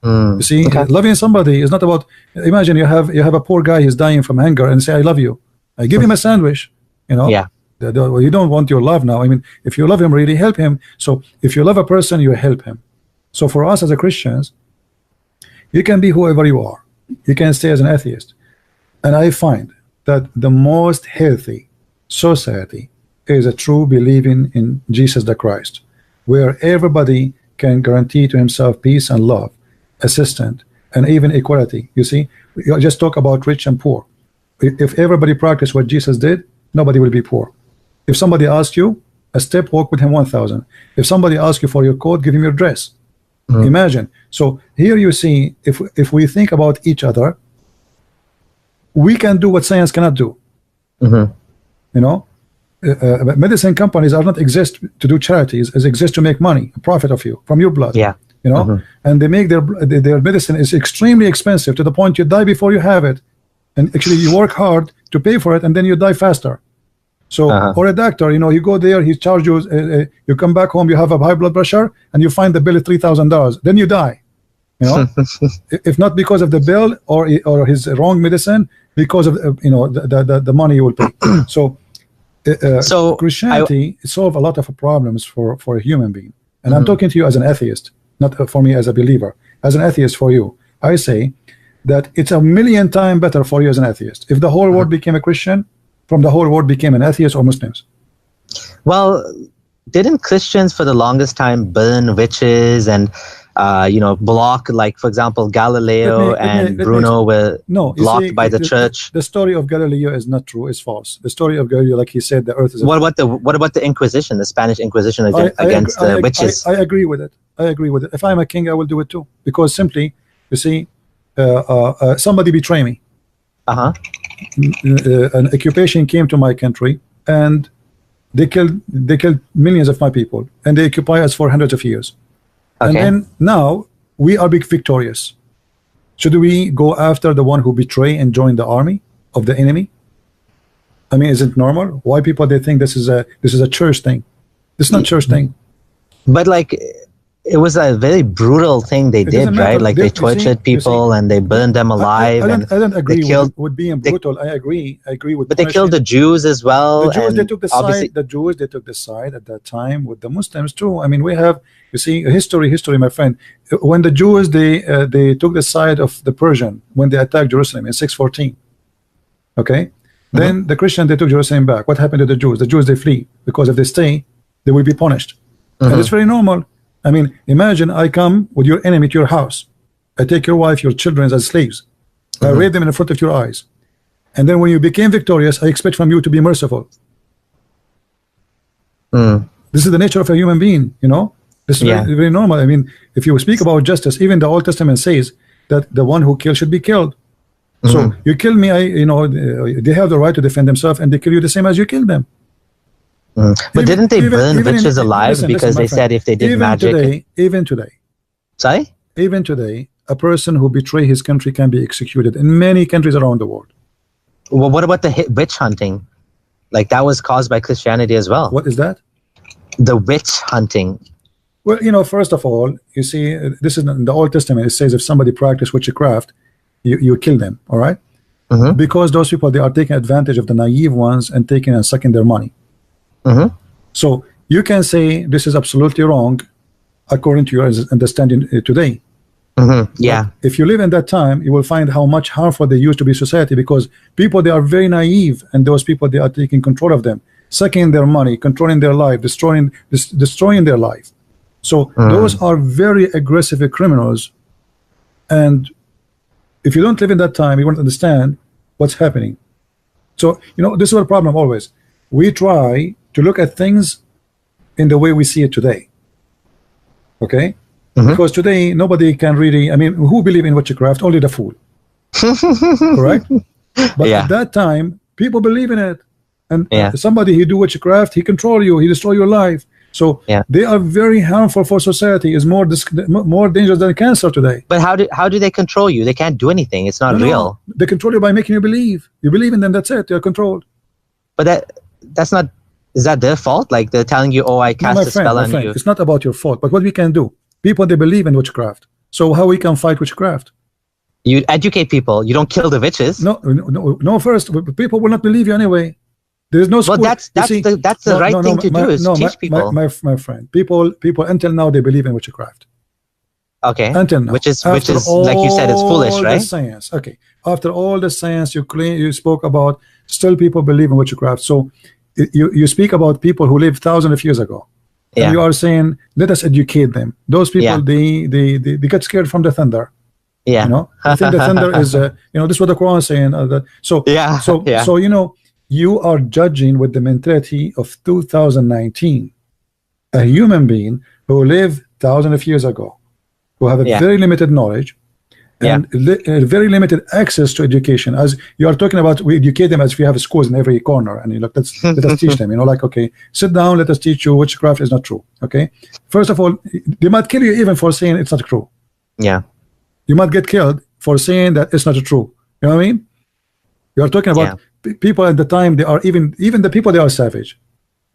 You see, loving somebody is not about, imagine you have a poor guy, he's dying from hunger, and say I love you. I give him a sandwich, you know. Yeah. You don't want your love now. I mean, if you love him, really help him. So if you love a person, you help him. So for us as a Christians, you can be whoever you are. You can stay as an atheist. And I find that the most healthy society is a true believing in Jesus the Christ, where everybody can guarantee to himself peace and love, assistance, and even equality. You see, you just talk about rich and poor. If everybody practiced what Jesus did, nobody will be poor. If somebody asks you a step, walk with him 1,000. If somebody asks you for your coat, give him your dress. Imagine. So here you see, if we think about each other, we can do what science cannot do. You know, medicine companies are not exist to do charities, as exist to make money, a profit of you from your blood. Yeah. You know, and they make their medicine is extremely expensive to the point you die before you have it, and actually you work hard to pay for it, and then you die faster. So, or a doctor, you know, you go there, he charges you, you come back home, you have a high blood pressure, and you find the bill is $3,000. Then you die. You know, if not because of the bill or his wrong medicine, because of you know the money you will pay. So Christianity solve a lot of problems for a human being. And I'm talking to you as an atheist, not for me as a believer. As an atheist, for you, I say that it's 1,000,000 times better for you as an atheist if the whole world became a Christian, from the whole world became an atheist or Muslims. Well, didn't Christians for the longest time burn witches and you know, block, like for example Galileo and Bruno were blocked by the church? The story of Galileo is not true, it's false. The story of Galileo, like he said, the earth is what about the Inquisition, the Spanish Inquisition against the witches? I agree with it. I agree with it. If I'm a king, I will do it too, because simply, you see, somebody betray me. An occupation came to my country and they killed millions of my people, and they occupy us for hundreds of years. And then now we are big victorious. Should we go after the one who betray and join the army of the enemy? I mean, is it normal? Why people they think this is a church thing? This is not church thing. But like, it was a very brutal thing they did, right? Like they tortured people and they burned them alive. I don't agree with being brutal. I agree with. But they killed the Jews as well. The Jews, they took the side. The Jews, they took the side at that time with the Muslims too. I mean, we have, you see, history, my friend. When the Jews they took the side of the Persian when they attacked Jerusalem in 614. Okay, then the Christians they took Jerusalem back. What happened to the Jews? The Jews they flee because if they stay, they will be punished. And it's very normal. I mean, imagine I come with your enemy to your house. I take your wife, your children as slaves. I rape them in front of your eyes. And then when you became victorious, I expect from you to be merciful. This is the nature of a human being, you know. This is very, very normal. I mean, if you speak about justice, even the Old Testament says that the one who kills should be killed. So you kill me, they have the right to defend themselves, and they kill you the same as you kill them. But didn't they burn witches alive because they said if they did magic? Even today. Sorry? Even today, a person who betrays his country can be executed in many countries around the world. Well, what about the witch hunting? Like that was caused by Christianity as well. What is that? The witch hunting. Well, you know, first of all, you see, this is in the Old Testament. It says if somebody practices witchcraft, you kill them, all right? Because those people, they are taking advantage of the naive ones and taking and sucking their money. So you can say this is absolutely wrong according to your understanding today. Yeah. But if you live in that time, you will find how much harmful they used to be society, because people, they are very naive, and those people, they are taking control of them, sucking their money, controlling their life, destroying their life. So those are very aggressive criminals, and if you don't live in that time, you won't understand what's happening. So, you know, this is our problem always. We try to look at things in the way we see it today. Okay? Because today nobody can really, I mean, who believe in witchcraft? Only the fool. Correct? But at that time, people believe in it. And somebody who do witchcraft, he control you, he destroy your life. So they are very harmful for society. Is more dangerous than cancer today. But how do they control you? They can't do anything. It's not real. They control you by making you believe. You believe in them, that's it. You're controlled. But that's not, is that their fault? Like they're telling you, oh, I cast a spell on you. It's not about your fault. But what we can do, people, they believe in witchcraft. So how we can fight witchcraft? You educate people. You don't kill the witches. No. First, people will not believe you anyway. There is no school. Well, that's the right thing to do is teach people. My friend, people until now they believe in witchcraft. Okay. Until now, which is like you said, it's foolish, right? The science. Okay. After all the science you spoke about, still people believe in witchcraft. So you speak about people who lived thousands of years ago. And you are saying, let us educate them. Those people, they get scared from the thunder. Yeah. You know, I think the thunder is, this is what the Quran is saying. So you know, you are judging with the mentality of 2019, a human being who lived thousands of years ago, who have a very limited knowledge and very limited access to education. As you are talking about, we educate them as if we have schools in every corner, and let us teach them. You know, like, okay, sit down, let us teach you witchcraft is not true. Okay, first of all, they might kill you even for saying it's not true. Yeah, you might get killed for saying that it's not true. You know what I mean? You are talking about people at the time. They are even the people, they are savage.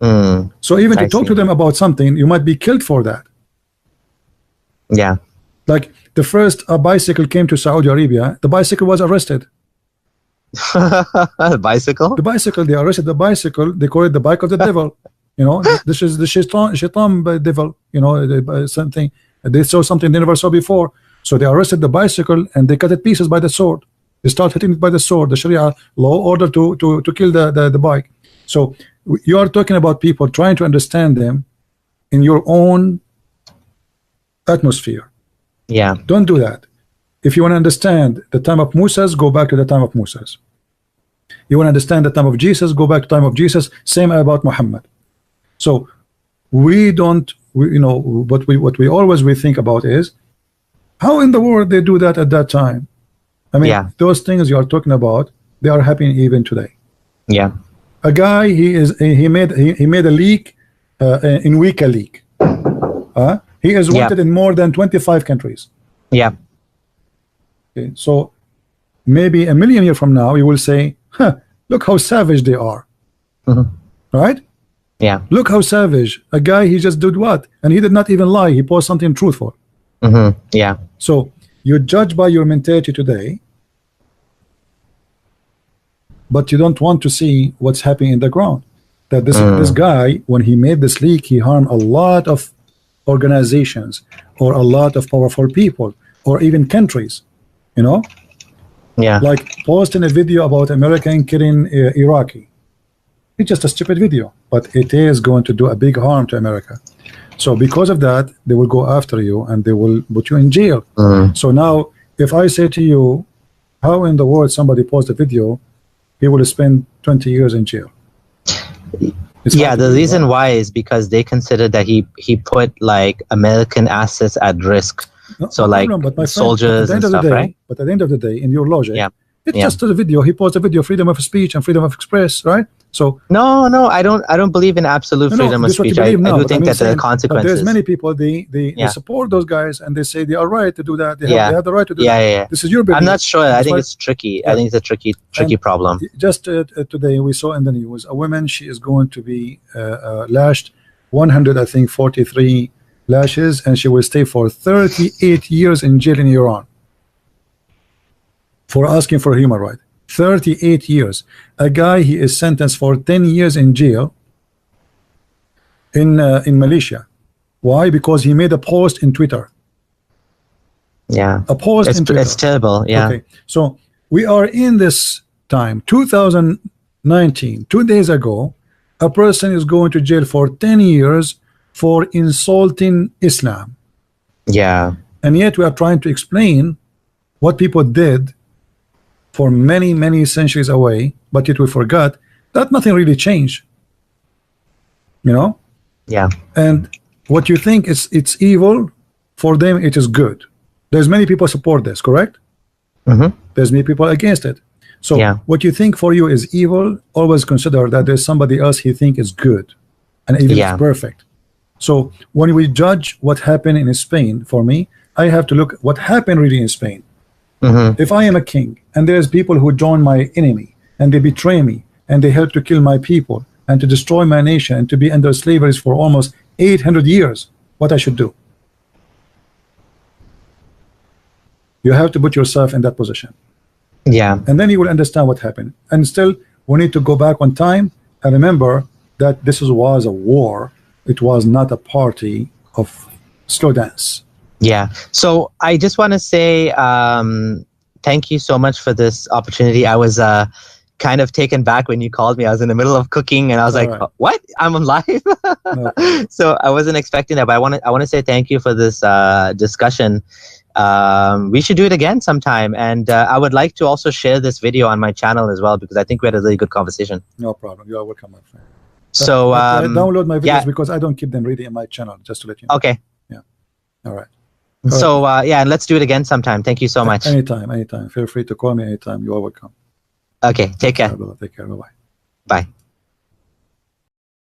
So even to talk to them about something, you might be killed for that. Yeah. Like the first bicycle came to Saudi Arabia, the bicycle was arrested. Bicycle? The bicycle, they arrested the bicycle. They call it the bike of the devil. You know, this is the shaitan devil. You know, something they saw something they never saw before. So they arrested the bicycle and they cut it pieces by the sword. They start hitting it by the sword. The Sharia law order to kill the bike. So you are talking about people trying to understand them in your own atmosphere. Yeah. Don't do that. If you want to understand the time of Moses, go back to the time of Moses. You want to understand the time of Jesus, go back to the time of Jesus. Same about Muhammad. So we don't, what we always think about is how in the world they do that at that time. I mean, those things you are talking about, they are happening even today. Yeah. A guy, he made a leak in WikiLeaks. He is wanted in more than 25 countries. Yeah. Okay, so maybe a million years from now, you will say, huh, look how savage they are. Right? Yeah. Look how savage. A guy, he just did what? And he did not even lie. He posted something truthful. Yeah. So you judge by your mentality today, but you don't want to see what's happening in the ground. That this guy, when he made this leak, he harmed a lot of organizations or a lot of powerful people or even countries, you know? Yeah. Like posting a video about American killing Iraqi. It's just a stupid video, but it is going to do a big harm to America. So because of that, they will go after you and they will put you in jail. So now, if I say to you, how in the world somebody posts a video, he will spend 20 years in jail. Yeah, the reason why is because they consider that he put like American assets at risk. No, so no like problem, but my soldiers friend, and stuff, right? But at the end of the day, in your logic, it's Yeah. just a video. He posted a video, freedom of speech and freedom of express, right? So no, I don't believe in absolute freedom of speech. I do think that there are consequences. There's many people they support those guys and they say they are right to do that. They have the right to do that. Yeah. This is your business. I'm not sure. I think it's tricky. I think it's a tricky problem. Just today we saw in the news a woman. She is going to be lashed 143 lashes, and she will stay for 38 years in jail in Iran for asking for human rights. 38 years. A guy, he is sentenced for 10 years in jail in Malaysia. Why? Because he made a post in Twitter. Yeah. A post in Twitter. It's terrible. Yeah. Okay. So we are in this time, 2019, 2 days ago, a person is going to jail for 10 years for insulting Islam. Yeah. And yet we are trying to explain what people did for many centuries away, but yet we forgot that nothing really changed, you know. Yeah. And what you think it's evil, for them it is good. There's many people support this, correct? There's many people against it. So what you think for you is evil, always consider that there's somebody else he think is good and even it's perfect. So when we judge what happened in Spain, for me, I have to look what happened really in Spain. If I am a king and there's people who join my enemy and they betray me and they help to kill my people and to destroy my nation and to be under slavery for almost 800 years, what I should do? You have to put yourself in that position. Yeah. And then you will understand what happened. And still, we need to go back on time and remember that this was a war. It was not a party of slow dance. Yeah. So I just want to say thank you so much for this opportunity. I was kind of taken back when you called me. I was in the middle of cooking and I was like, what? I'm on live? So I wasn't expecting that, but I want to say thank you for this discussion. We should do it again sometime. And I would like to also share this video on my channel as well, because I think we had a really good conversation. No problem. You are welcome, my friend. So download my videos because I don't keep them ready in my channel, just to let you know. Okay. Yeah. All right. So yeah, let's do it again sometime. Thank you so much. Anytime. Feel free to call me anytime. You are welcome. Okay. Take care. Take care. Bye-bye. Bye.